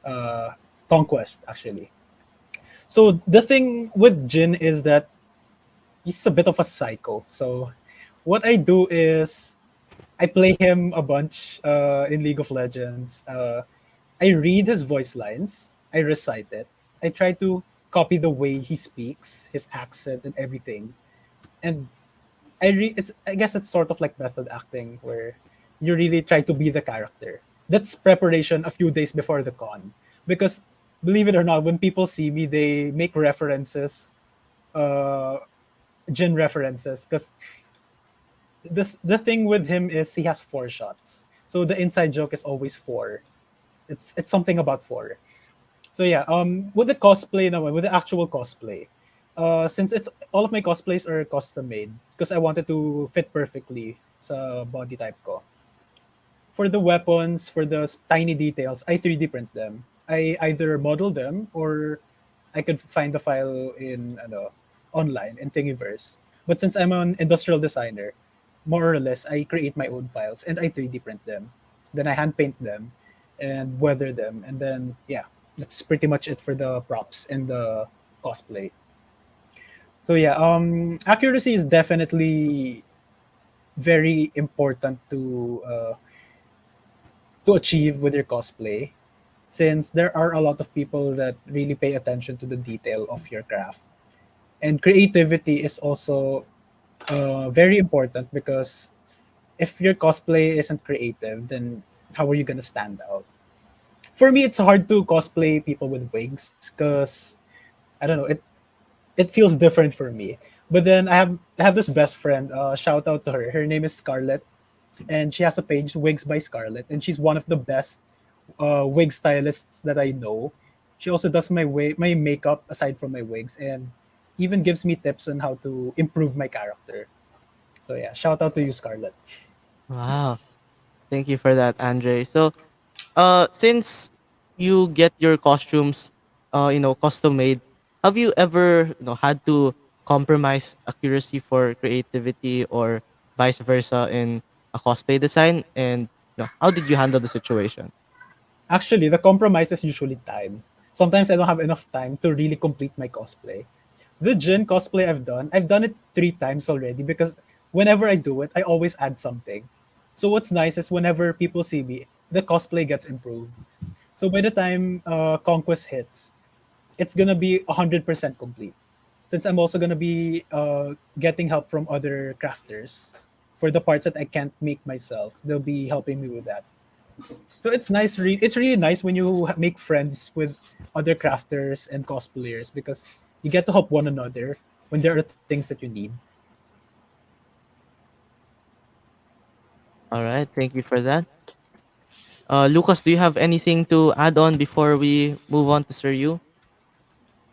uh, Conquest actually. So the thing with Jin is that he's a bit of a psycho. So what I do is I play him a bunch in League of Legends. I read his voice lines, I recite it, I try to copy the way he speaks, his accent and everything. And I guess it's sort of like method acting where you really try to be the character. That's preparation a few days before the con. Because believe it or not, when people see me, they make references, uh Jin references, because the thing with him is he has four shots. So the inside joke is always four. It's something about four. So yeah, with the cosplay naman, with the actual cosplay, since it's all of my cosplays are custom made because I wanted to fit perfectly sa body type ko. For the weapons, for the tiny details, I 3D print them. I either model them or I could find the file in online in Thingiverse. But since I'm an industrial designer, more or less I create my own files and I 3D print them. Then I hand paint them and weather them, and then yeah, that's pretty much it for the props and the cosplay. So yeah, accuracy is definitely very important to achieve with your cosplay, since there are a lot of people that really pay attention to the detail of your craft. And creativity is also very important because if your cosplay isn't creative, then how are you gonna stand out? For me, it's hard to cosplay people with wigs because I don't know, it feels different for me. But then I have this best friend. Shout out to her. Her name is Scarlett, and she has a page, Wigs by Scarlett, and she's one of the best wig stylists that I know. She also does my makeup aside from my wigs, and even gives me tips on how to improve my character. So yeah, shout out to you, Scarlett. Wow. Thank you for that, Andre. So, since you get your costumes, custom made, have you ever, had to compromise accuracy for creativity or vice versa in a cosplay design? And, how did you handle the situation? Actually, the compromise is usually time. Sometimes I don't have enough time to really complete my cosplay. The Jin cosplay I've done it 3 times already because whenever I do it, I always add something. So what's nice is whenever people see me, the cosplay gets improved. So by the time Conquest hits, it's gonna be 100% complete. Since I'm also gonna be getting help from other crafters for the parts that I can't make myself, they'll be helping me with that. So it's nice. It's really nice when you make friends with other crafters and cosplayers because you get to help one another when there are things that you need. All right. Thank you for that. Lucas, do you have anything to add on before we move on to Sir Yu?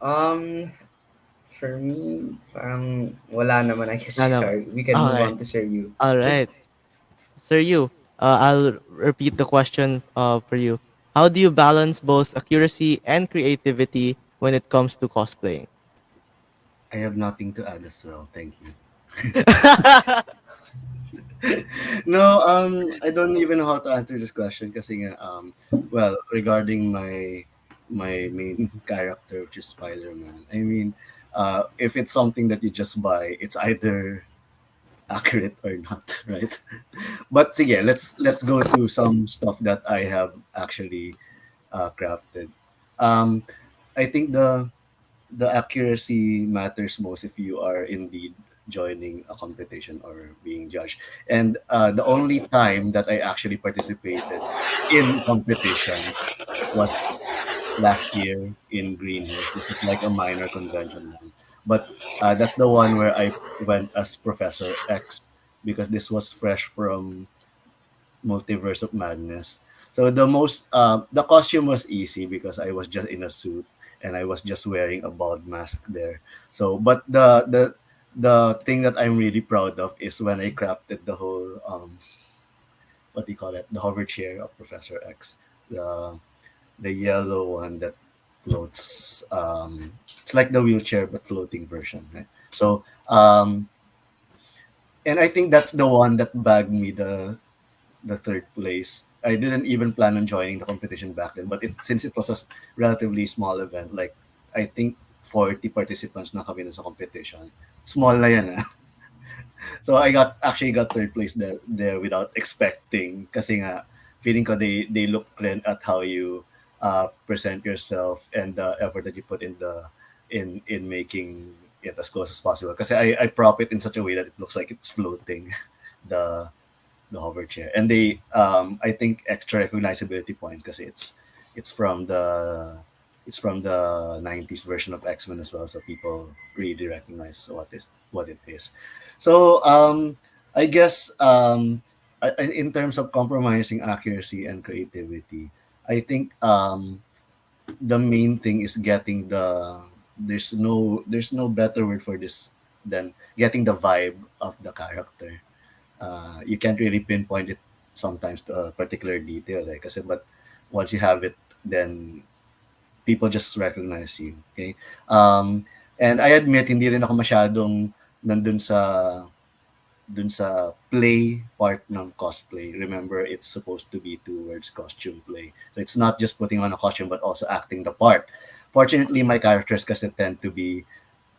Um, for me, parang wala naman. I guess No, no. sorry. We can All move right. on to Sir Yu. All right. Sir Yu, I'll repeat the question for you. How do you balance both accuracy and creativity when it comes to cosplaying? I have nothing to add as well. Thank you. No, I don't even know how to answer this question kasi nga, well, regarding my main character, which is Spider-Man. I mean, if it's something that you just buy, it's either accurate or not, right? But sige, let's go to some stuff that I have actually crafted. Um, I think the accuracy matters most if you are indeed joining a competition or being judged. And the only time that I actually participated in competition was last year in Green Hills. This was like a minor convention lang. But that's the one where I went as Professor X because this was fresh from Multiverse of Madness. So the costume was easy because I was just in a suit and I was just wearing a bald mask there. So but the thing that I'm really proud of is when I crafted the whole what do you call it? The hover chair of Professor X. The yellow one that floats it's like the wheelchair but floating version, right? So and I think that's the one that bagged me the third place. I didn't even plan on joining the competition back then, but since it was a relatively small event, like I think 40 participants na kami dun sa competition. Small na yan, ah. So I actually got third place there without expecting kasi nga feeling ko they look rin at how you present yourself and the effort that you put in making it as close as possible kasi I prop it in such a way that it looks like it's floating the the hover chair. And they I think extra recognizability points because it's from the it's from the 90s version of X-Men as well, so people really recognize what it is. So I guess in terms of compromising accuracy and creativity, I think the main thing is getting there's no better word for this than getting the vibe of the character. You can't really pinpoint it sometimes to a particular detail, eh, kasi but once you have it, then people just recognize you. Okay, and I admit hindi rin ako masyadong nandun sa play part ng cosplay. Remember, it's supposed to be towards costume play. So it's not just putting on a costume, but also acting the part. Fortunately, my characters kasi tend to be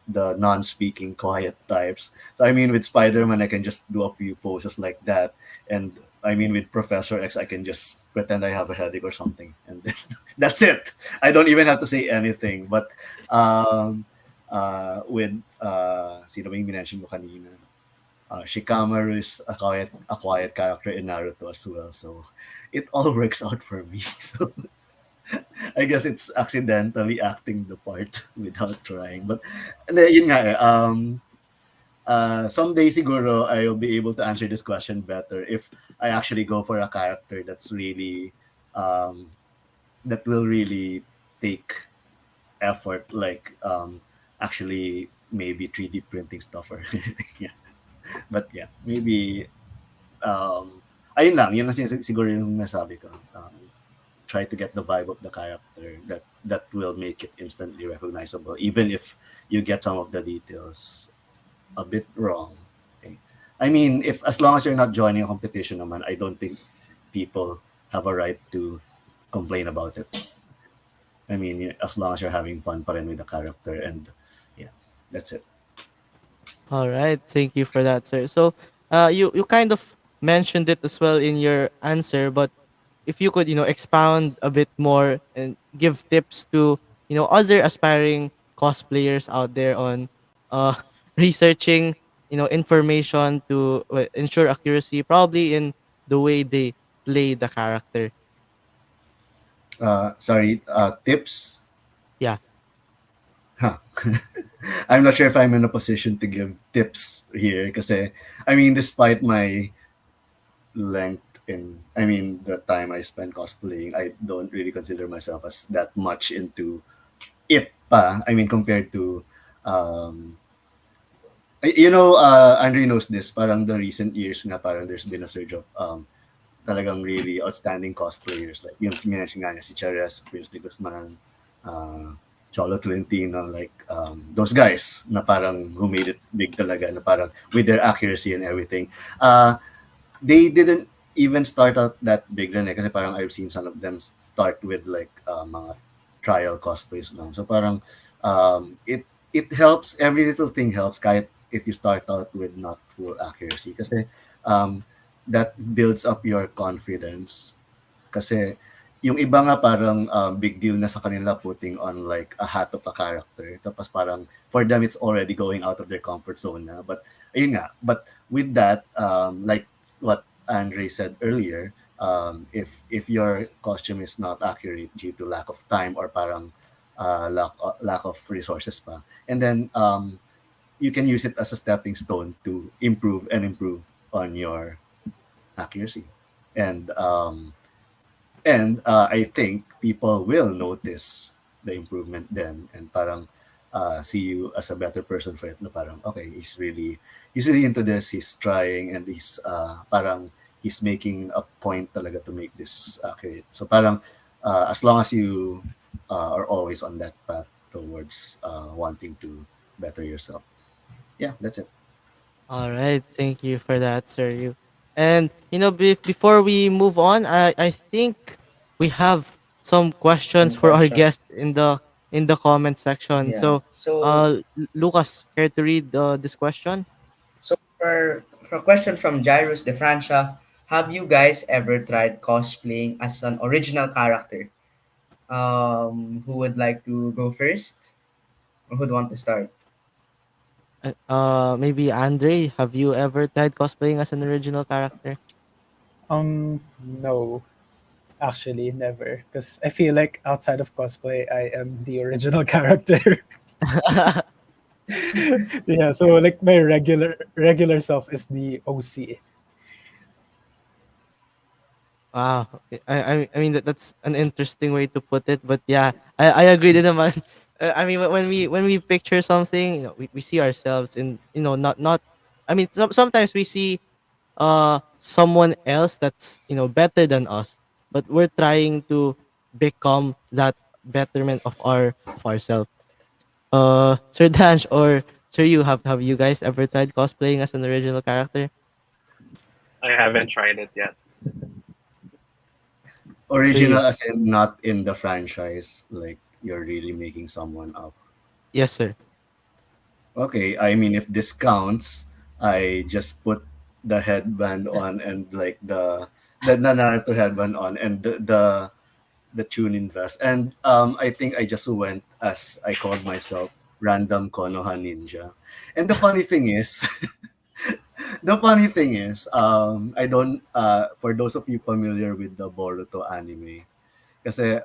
the non-speaking quiet types. So I mean with Spider-Man I can just do a few poses like that. And I mean with Professor X I can just pretend I have a headache or something and then that's it. I don't even have to say anything. But with sino ba yung minention mo kanina? Shikamaru is a quiet character in Naruto as well. So it all works out for me. So I guess it's accidentally acting the part without trying. But yun nga eh, someday siguro I'll be able to answer this question better if I actually go for a character that's really that will really take effort, like actually maybe 3D printing stuff or yeah. But yeah, maybe ayun lang, yun lang siguro yung nasabi ko. Try to get the vibe of the character that will make it instantly recognizable, even if you get some of the details a bit wrong. Okay. I mean, if as long as you're not joining a competition, naman, I don't think people have a right to complain about it. I mean, as long as you're having fun pa rin with the character, and yeah, that's it. All right, thank you for that, sir. So, you kind of mentioned it as well in your answer, but if you could, expound a bit more and give tips to, other aspiring cosplayers out there on uh researching, information to ensure accuracy, probably in the way they play the character. Sorry, tips. Yeah. Huh. I'm not sure if I'm in a position to give tips here because I mean, despite my length in, I mean, the time I spend cosplaying, I don't really consider myself as that much into it pa. I mean, compared to, um, Andre knows this, parang the recent years nga, parang there's been a surge of talagang really outstanding cosplayers. Like, yung minention nga niya si Chares, Prince de Guzman, Cholo Tolentino, like those guys na parang who made it big talaga, na parang with their accuracy and everything. they didn't even start out that big rin eh. Kasi parang I've seen some of them start with like mga trial cosplays lang. So parang it helps, every little thing helps kahit if you start out with not full accuracy. Kasi um, that builds up your confidence. Kasi yung iba nga parang big deal na sa kanila putting on like a hat of a character. Tapos parang for them it's already going out of their comfort zone na. But ayun nga, but with that, like what Andre said earlier, if your costume is not accurate due to lack of time or parang lack of resources pa, and then you can use it as a stepping stone to improve and improve on your accuracy. And I think people will notice the improvement then and parang see you as a better person for it. No, parang okay, he's really into this. He's trying and he's parang he's making a point talaga to make this accurate. So parang as long as you are always on that path towards wanting to better yourself. Yeah, that's it. All right, thank you for that, sir. You and before we move on, I think we have some questions Some for our question. guest in the comment section. Yeah. So, So Lucas, care to read this question? for a question from Jairus de Francia, have you guys ever tried cosplaying as an original character? Who would like to go first? Or who'd want to start? Maybe Andre, have you ever tried cosplaying as an original character? No, actually, never. Because I feel like outside of cosplay, I am the original character. Yeah, so like my regular self is the OC. Wow. Okay. I mean that's an interesting way to put it, but yeah, I agree din naman. I mean when we picture something, we see ourselves in, not I mean sometimes we see someone else that's, better than us, but we're trying to become that betterment of ourselves. Sir Danch or Sir, you have you guys ever tried cosplaying as an original character? I haven't tried it yet. Sir, you? Original as in not in the franchise, like you're really making someone up. Yes, sir. Okay, I mean, if this counts, I just put the headband on and like the Naruto headband on and the Chunin vest, and I think I just went as I called myself random Konoha ninja. And the funny thing is, the funny thing is, I don't for those of you familiar with the Boruto anime, kasi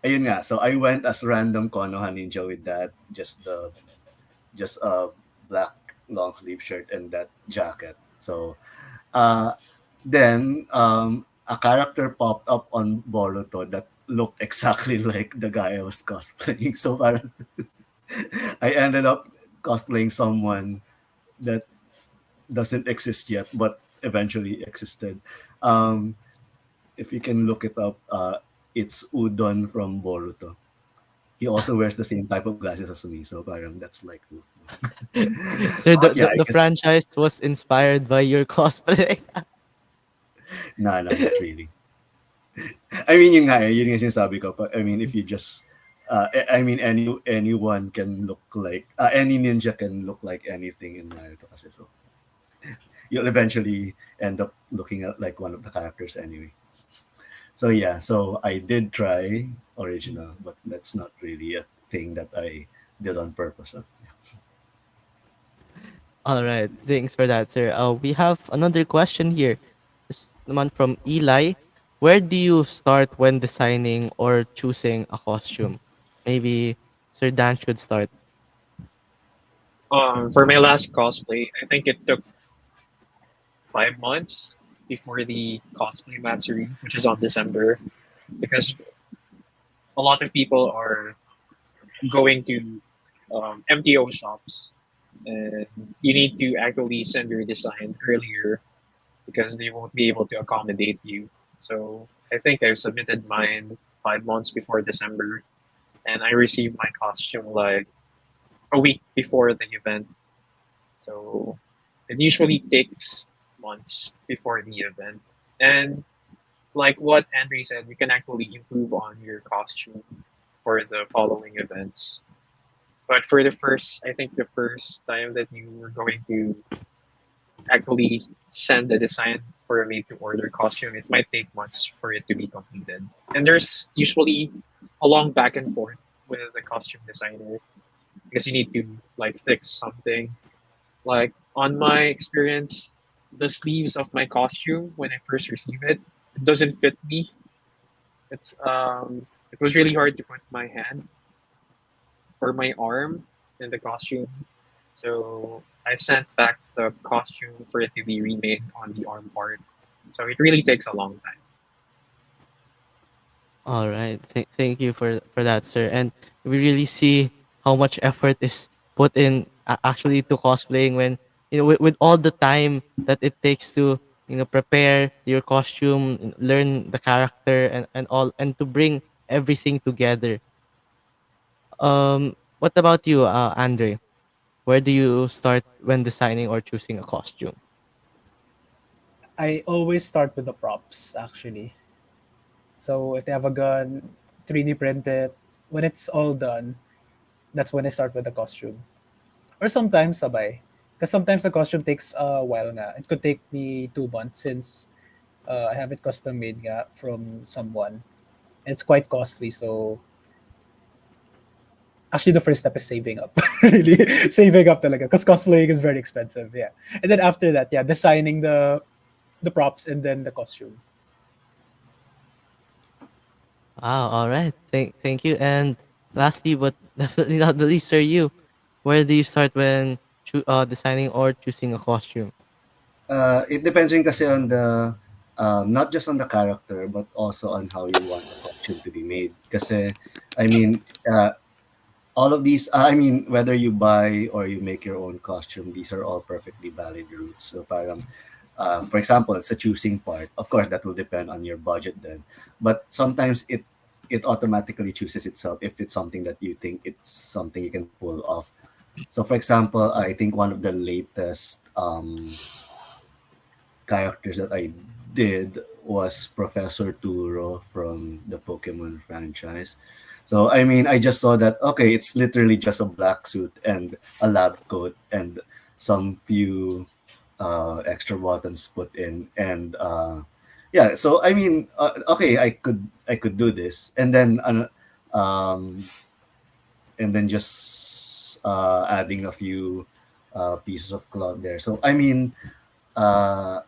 ayun nga, so I went as random Konoha ninja with that, just a black long sleeve shirt and that jacket. So uh, then a character popped up on Boruto that looked exactly like the guy I was cosplaying. So parang I ended up cosplaying someone that doesn't exist yet, but eventually existed. Um, if you can look it up, it's Udon from Boruto. He also wears the same type of glasses as me, so parang that's like, So but yeah, I the guess franchise was inspired by your cosplay. nah, nah, not really. I mean, yun nga sinasabi ko. I mean, if you just, I mean, anyone can look like, any ninja can look like anything in Naruto kasi. So you'll eventually end up looking at like one of the characters anyway. So yeah, so I did try original, but that's not really a thing that I did on purpose. All right, thanks for that, sir. We have another question here. This naman from Eli. Where do you start when designing or choosing a costume? Maybe Sir Dan should start. For my last cosplay, I think it took 5 months before the cosplay matsuri, which is on December, because a lot of people are going to MTO shops, and you need to actually send your design earlier because they won't be able to accommodate you. So I think I submitted mine 5 months before December, and I received my costume like a week before the event. So it usually takes months before the event. And like what Andre said, you can actually improve on your costume for the following events. But for the first, I think the first time that you were going to actually send a design for a made to order costume, it might take months for it to be completed. And there's usually a long back and forth with the costume designer because you need to like fix something. Like on my experience, the sleeves of my costume when I first received it, it doesn't fit me. It was really hard to put my hand or my arm in the costume. So I sent back the costume for it to be remade on the arm part. So it really takes a long time. All right. Thank you for that, sir. And we really see how much effort is put in actually to cosplaying when with all the time that it takes to prepare your costume, learn the character and all and to bring everything together. What about you, Andre? Where do you start when designing or choosing a costume? I always start with the props actually. So if they have a gun, 3D print it. When it's all done, that's when I start with the costume. Or sometimes sabay. Because sometimes the costume takes a while nga. It could take me 2 months since I have it custom made nga from someone. It's quite costly, so actually the first step is saving up. Really, saving up talaga. Because cosplaying is very expensive, yeah. And then after that, yeah, designing the props and then the costume. Wow, all right. Thank you. And lastly, but definitely not the least, are you? Where do you start when designing or choosing a costume? It depends rin kasi on the not just on the character but also on how you want the costume to be made. Kasi I mean, all of these, I mean, whether you buy or you make your own costume, these are all perfectly valid routes. So parang, for example, it's the choosing part. Of course, that will depend on your budget then. But sometimes it automatically chooses itself if it's something that you think it's something you can pull off. So for example, I think one of the latest characters that I did was Professor Turo from the Pokemon franchise. So I mean, I just saw that okay, it's literally just a black suit and a lab coat and some few extra buttons put in, and yeah. So I mean, okay, I could do this, um, and then just adding a few pieces of cloth there. So I mean, uh,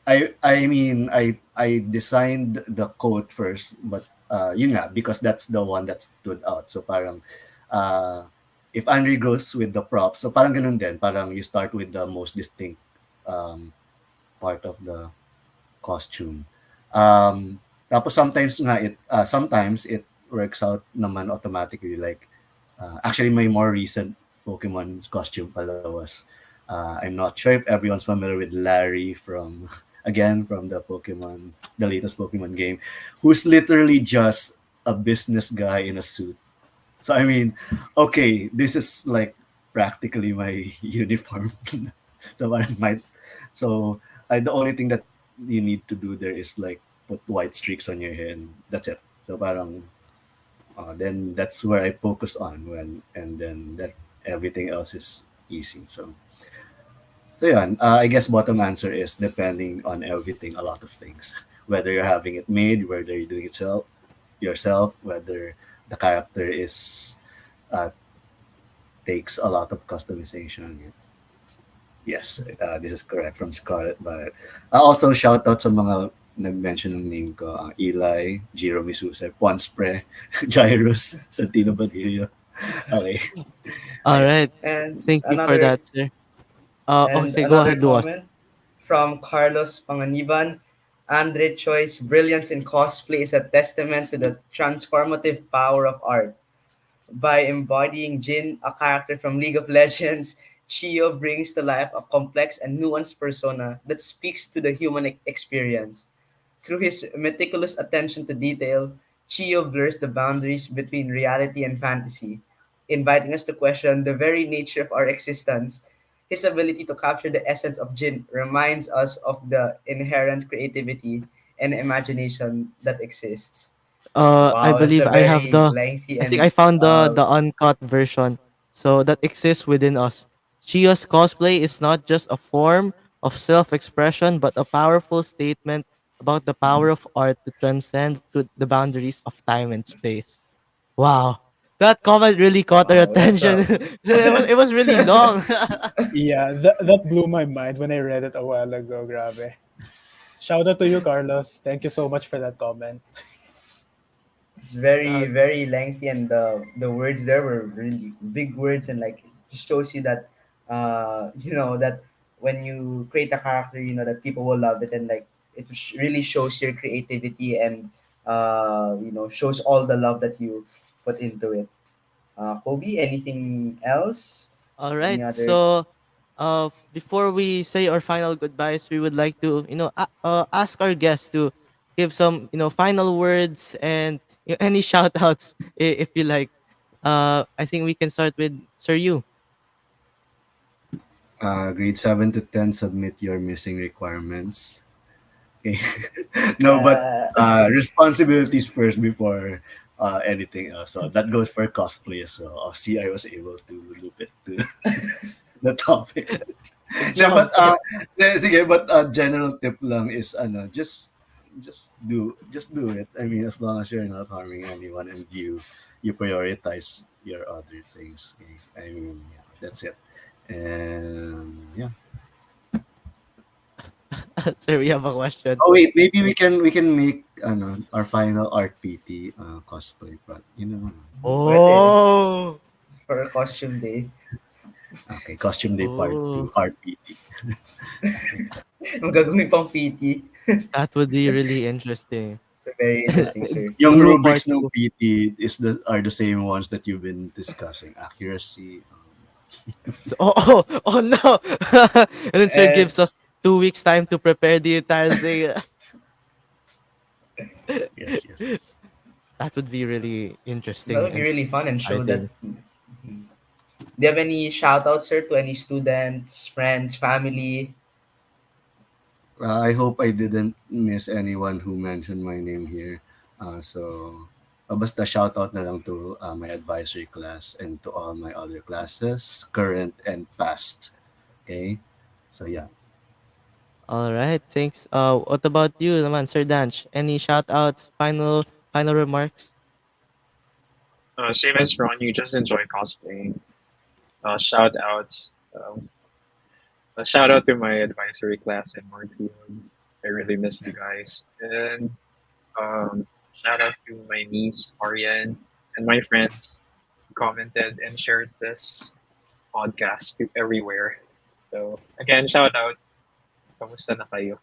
I designed the coat first, but yun nga, because that's the one that stood out. So parang uh, if Andre goes with the props, so parang ganun din, parang you start with the most distinct um, part of the costume. Tapos sometimes it works out naman automatically, like actually my more recent Pokemon costume pala was I'm not sure if everyone's familiar with Larry from again from the latest Pokemon game, who's literally just a business guy in a suit. So I mean, okay, this is like practically my uniform. so I might, the only thing that you need to do there is like put white streaks on your head. And that's it. So parang then that's where I focus on and then that everything else is easy. So yeah, I guess bottom answer is depending on everything, a lot of things. Whether you're having it made, whether you're doing it yourself, whether the character is uh, takes a lot of customization. Yes, this is correct from Scarlett. But also shout out sa mga nag-mention ng name ko, Eli, Jiro Misuse, Ponspre, Jairus, Santino Badillo. Okay. All Right. right. And Thank you for another that, sir. and Okay, go another ahead, Duas. comment from Carlos Panganiban. Andre Choi's brilliance in cosplay is a testament to the transformative power of art. By embodying Jin, a character from League of Legends, Chio brings to life a complex and nuanced persona that speaks to the human experience. Through his meticulous attention to detail, Chio blurs the boundaries between reality and fantasy, inviting us to question the very nature of our existence. His ability to capture the essence of Jin reminds us of the inherent creativity and imagination that exists. I Wow, that's believe a I have very the lengthy I think I and found the uncut version. So that exists within us. Chio's cosplay is not just a form of self-expression, but a powerful statement about the power of art to transcend to the boundaries of time and space. Wow. That comment really caught our wow, that's attention. It was really long. Yeah, that blew my mind when I read it a while ago. Grabe. Shout out to you, Carlos. Thank you so much for that comment. it's very Uh, very lengthy, and the words there were really big words, and like it just shows you that that when you create a character, that people will love it, and like it really shows your creativity, and shows all the love that you put into it. Kobe, anything else? All Any right. other? So, before we say our final goodbyes, we would like to, ask our guests to give some, final words and any shout outs if you like. I think we can start with Sir You. Grade 7 to 10, submit your missing requirements. Okay. No, but uh, responsibilities first before anything else. So that goes for cosplay. So see, I was able to loop it to the topic. Good No, job, but sir. sige, but general tip lang is just do it. I mean, as long as you're not harming anyone and you prioritize your other things. Okay? I mean, yeah, that's it. And yeah. Sir, we have a question. Oh wait, maybe we can make our final art PT cosplay, but Pwede Oh, for a costume day. okay, costume day part oh, 2 art PT. Magagawin pang PT. that would be really interesting. Very interesting, sir. Yung Guru part rubrics ng two. PT are the same ones that you've been discussing. Accuracy. So, oh no! And then Sir And gives us 2 weeks time to prepare the entire thing. Yes, yes. That would be really that interesting would be and really fun and show that. exciting. Do you have any shout outs, sir, to any students, friends, family? I hope I didn't miss anyone who mentioned my name here. Basta shout out na lang to my advisory class and to all my other classes, current and past. Okay? So yeah. All right, thanks. What about you, naman, Sir Danch? Any shout outs, final remarks? Same as Ron, you just enjoy cosplaying. Shout outs. A shout out to my advisory class in Markfield. I really miss you guys. And shout out to my niece, Ariane, and my friends who commented and shared this podcast to everywhere. So, again, shout out. Kamusta na kayo?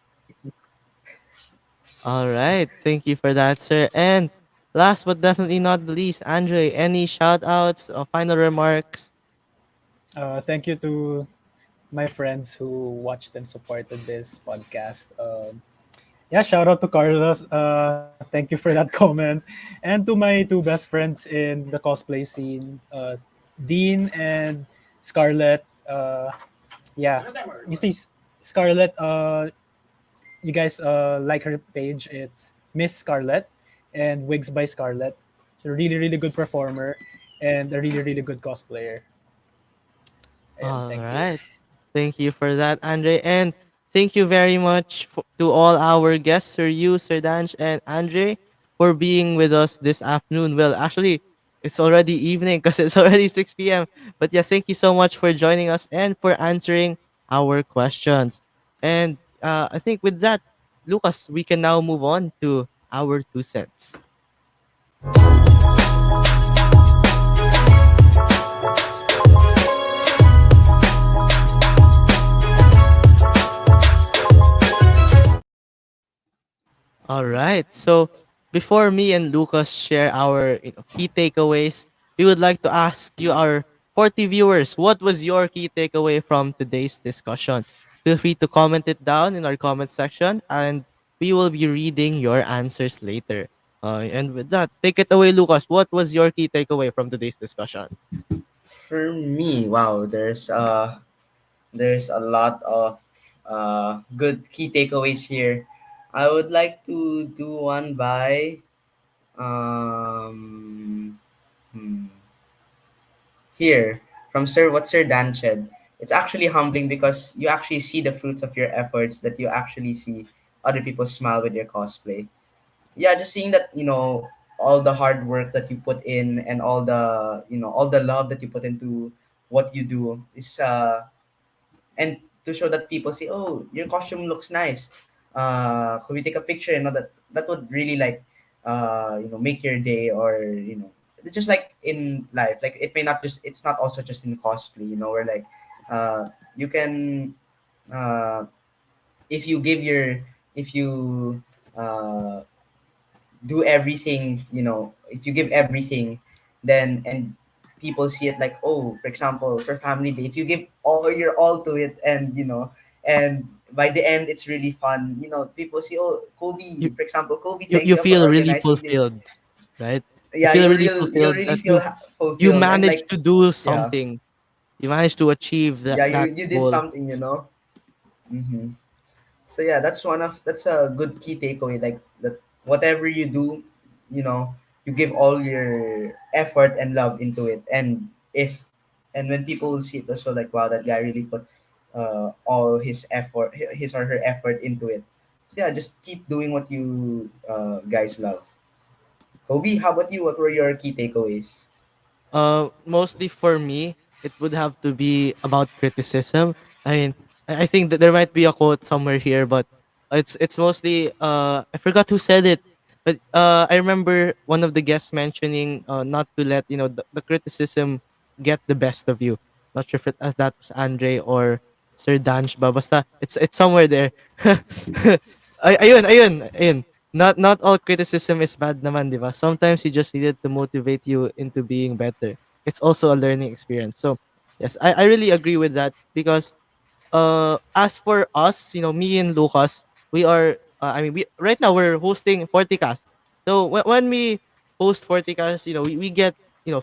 All right, thank you for that, sir. And last but definitely not the least, Andre, any shout outs or final remarks? Thank you to my friends who watched and supported this podcast. Yeah, shout out to Carlos. Thank you for that comment. And to my two best friends in the cosplay scene, Dean and Scarlett. Yeah, you see, Scarlett, you guys like her page. It's Miss Scarlett and Wigs by Scarlett. She's a really, really good performer and a really, really good cosplayer. And All thank you. right. Thank you for that, Andre. And thank you very much to all our guests, Sir Yu, Sir Danj, and Andre, for being with us this afternoon. Well, actually, it's already evening because it's already 6 p.m. But yeah, thank you so much for joining us and for answering our questions. And I think with that, Lucas, we can now move on to our 2 cents. All right. So before me and Lucas share our key takeaways, we would like to ask you, our 40 viewers, what was your key takeaway from today's discussion? Feel free to comment it down in our comment section, and we will be reading your answers later. And with that, take it away, Lucas. What was your key takeaway from today's discussion? For me, wow, There's a lot of good key takeaways here. I would like to do one by um, hmm, here from Sir what Sir Dan said. It's actually humbling because you actually see the fruits of your efforts, that you actually see other people smile with your cosplay. Yeah, just seeing that, all the hard work that you put in, and all the love that you put into what you do is and to show that people see, oh, your costume looks nice, could we take a picture, that would really like make your day. Or it's just like in life, like it's not also just in cosplay, where like you can uh if you give your if you uh do everything, if you give everything, then and people see it like, oh, for example, for family day, if you give all your all to it, and by the end it's really fun, people see, oh, Kobe, you for example, Kobe, you thank you you for feel really organizing this. fulfilled, right? You Yeah, feel really you'll fulfilled really that feel you fulfilled, and managed like, to do yeah, something. You managed to achieve yeah, that you did goal. something, hmm. So yeah, that's a good key takeaway, like that whatever you do, you know you give all your effort and love into it. If and when people will see it also, like, wow, that guy really put all his effort, his or her effort into it. So yeah, just keep doing what you guys love. Kobe, how about you? What were your key takeaways? Mostly for me, it would have to be about criticism. I mean, I think that there might be a quote somewhere here, but it's mostly I forgot who said it, but I remember one of the guests mentioning not to let the criticism get the best of you. Not sure if as that was Andre or Sir Danj, ba basta it's somewhere there. Ayun. Not all criticism is bad naman, di ba? Sometimes you just needed to motivate you into being better. It's also a learning experience. So, yes, I really agree with that because as for us, me and Lucas, we are I mean, we right now we're hosting FortiKast. So when we host FortiKast, we get,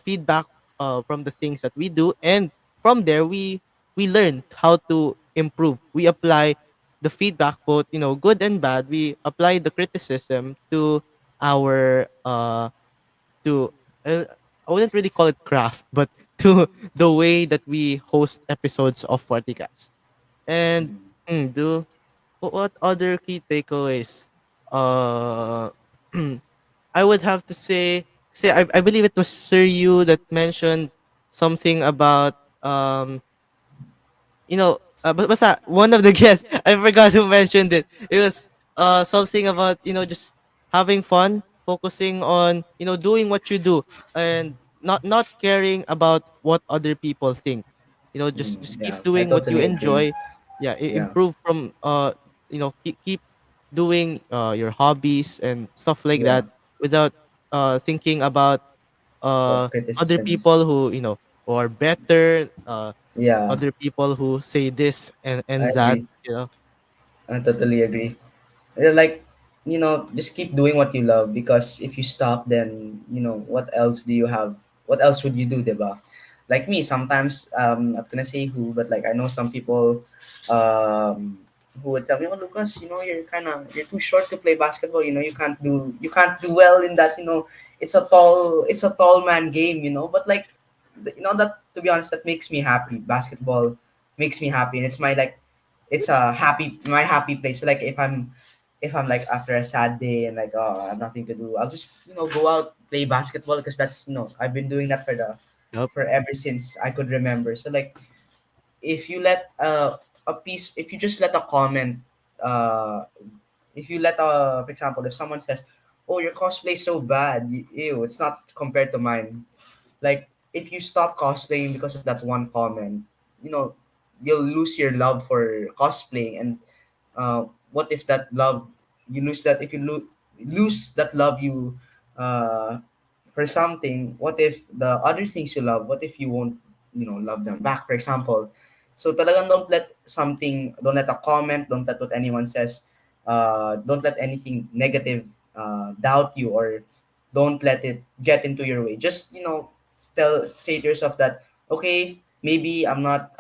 feedback from the things that we do, and from there we learn how to improve. We apply the feedback, both, good and bad. We apply the criticism to our to uh, I wouldn't really call it craft, but to the way that we host episodes of FortiCast. And Mhm. do what other key takeaways? Uh, I would have to say I believe it was Sir Yu that mentioned something about but basta one of the guests, I forgot who mentioned it. It was something about, just having fun, focusing on, doing what you do, and not caring about what other people think. Just keep Yeah, I doing what you totally agree. enjoy. Yeah, Yeah, improve from keep doing your hobbies and stuff like yeah, that, without thinking about what other criticisms. people who are better, Yeah, other people who say this I and that, agree. you know. I totally agree. Like, just keep doing what you love, because if you stop, then what else do you have? What else would you do, diba? Like me, sometimes not gonna say who, but like I know some people um who would tell me, "Oh, Lucas, you're too short to play basketball. You can't do well in that. It's a tall man game. But like, that, to be honest, that makes me happy. Basketball makes me happy, and it's my happy place. So like if I'm like after a sad day and like, oh, I have nothing to do, I'll just go out, play basketball, because that's I've been doing that Yep. for ever since I could remember. So like, if you let if you just let a comment, uh if you let for example, if someone says, oh, your cosplay is so bad, ew, it's not compared to mine. Like, if you stop cosplaying because of that one comment, you know you'll lose your love for cosplaying. And what if that love you lose that if you lose that love you uh for something, what if the other things you love, what if you won't love them back, for example? So talagang don't let a comment, don't let what anyone says, don't let anything negative doubt you, or don't let it get into your way. Just say to yourself that, okay, maybe I'm not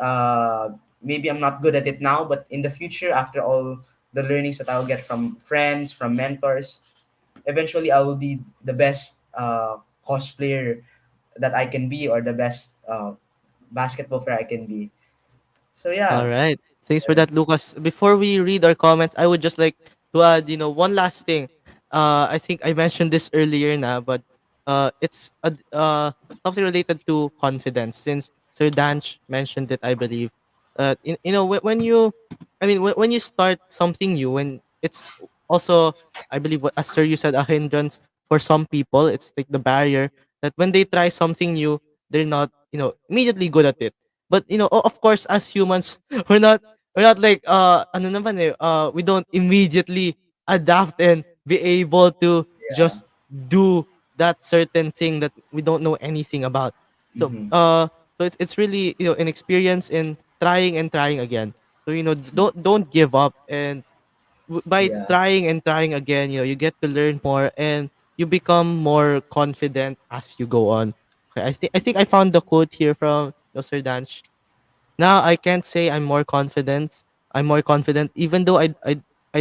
maybe I'm not good at it now, but in the future, after all the learnings that I'll get from friends, from mentors, eventually I will be the best cosplayer that I can be, or the best basketball player I can be. So All yeah, right. Thanks for that, Lucas. Before we read our comments, I would just like to add, one last thing. I think I mentioned this earlier now, but it's something related to confidence. Since Sir Danch mentioned it, I believe. When you, I mean, when you start something new, when it's also, I believe, what as Sir you said, a hindrance for some people. It's like the barrier that when they try something new, they're not, immediately good at it. But of course, as humans, we're not like ano naman eh, we don't immediately adapt and be able to yeah, just do that certain thing that we don't know anything about. So hmm, it's really, an experience in trying and trying again. So don't give up, and by yeah. trying and trying again, you get to learn more, and you become more confident as you go on. Okay, I think I found the quote here from Sir Danch. Now I can't say I'm more confident. I'm more confident even though I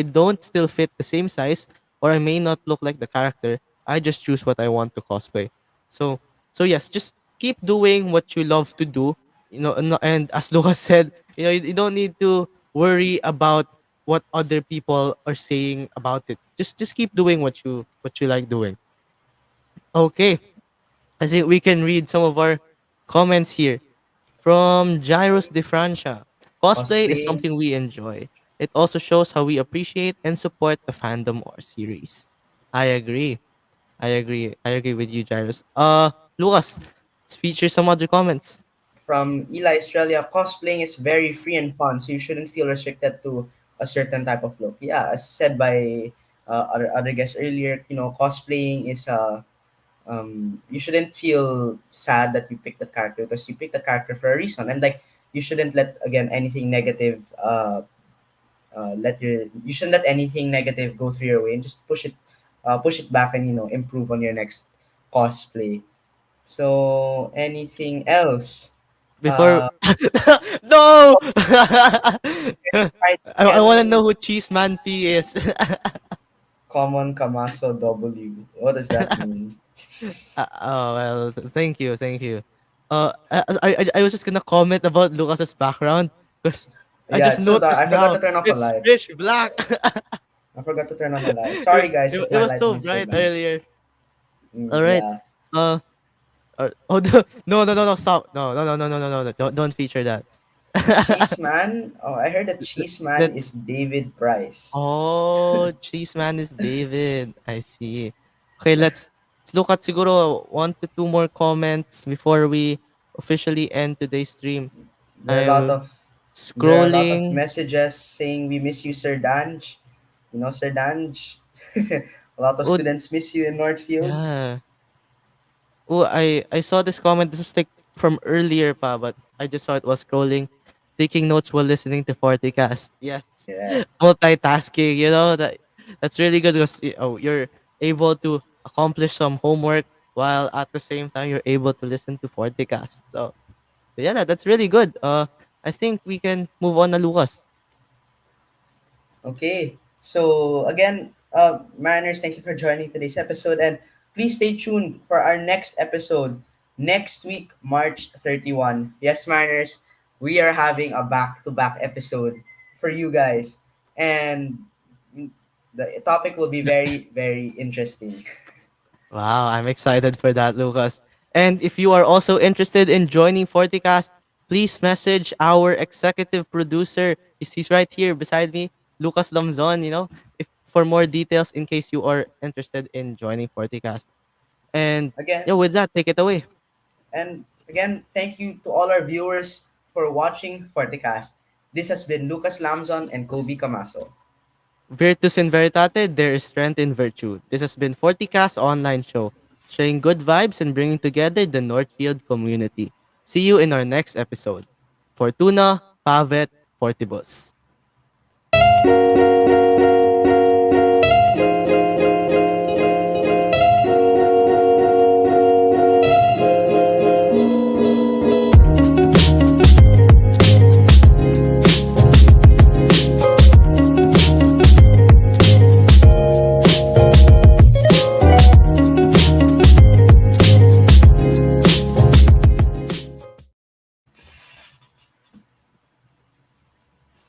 don't still fit the same size, or I may not look like the character. I just choose what I want to cosplay. So yes, just keep doing what you love to do. And as Lucas said, you don't need to worry about what other people are saying about it. Just keep doing what you like doing. Okay. I think we can read some of our comments here. From Gyros de Francia, cosplay is Cosplay something we enjoy. It also shows how we appreciate and support the fandom or series. I agree. I agree with you, Gyros. Lucas, let's feature some other comments. from Eli Australia, cosplaying is very free and fun, so you shouldn't feel restricted to a certain type of look. Yeah, as said by other guests earlier, cosplaying is you shouldn't feel sad that you picked that character, because you picked the character for a reason, and like you shouldn't let again anything negative you shouldn't let anything negative go through your way, and just push it back, and improve on your next cosplay. So anything else? Before uh no, Try it I want to again. know who Cheese Man P is. Common Kamaso W. What does that mean? Oh well, thank you. I was just gonna comment about Lucas's background because I Yeah, just it's so dark. noticed I forgot now to turn off my it's light. pitch black. I forgot to turn on my light. it, Sorry, guys, if it my was light so was so bright bright. earlier. Mm, All right. yeah. Uh. Oh no, stop, no, don't feature that. Cheese Man. Oh, I heard that Cheese Man is Let's. David Price. Oh, Cheese Man is David. I see. Okay, let's look at siguro 1 to 2 more comments before we officially end today's stream. There are a lot I'm of there are a lot of scrolling. messages saying we miss you, Sir Danj. Sir Danj. A lot of Oh, students miss you in Northfield. yeah. Oh, I saw this comment. This was like from earlier pa, but I just saw it was scrolling, taking notes while listening to FortiCast. Yes, Yeah. multitasking. That's really good because you're able to accomplish some homework while at the same time you're able to listen to FortiCast. So yeah, that's really good. I think we can move on to Lucas. Okay. So again, Mariners, thank you for joining today's episode, and please stay tuned for our next episode next week, March 31. Yes, Mariners, we are having a back-to-back episode for you guys, and the topic will be very, very interesting. Wow, I'm excited for that, Lucas. And if you are also interested in joining FortiCast, please message our executive producer. He's right here beside me, Lucas Lamzon, if for more details in case you are interested in joining FortiCast. And yeah, Again, with that, take it away. thank you to all our viewers for watching FortiCast. This has been Lucas Lamzon and Kobe Camaso. Virtus in Veritate, there is strength in virtue. This has been FortiCast online show, sharing good vibes and bringing together the Northfield community. See you in our next episode. Fortuna, Pavet, Fortibus.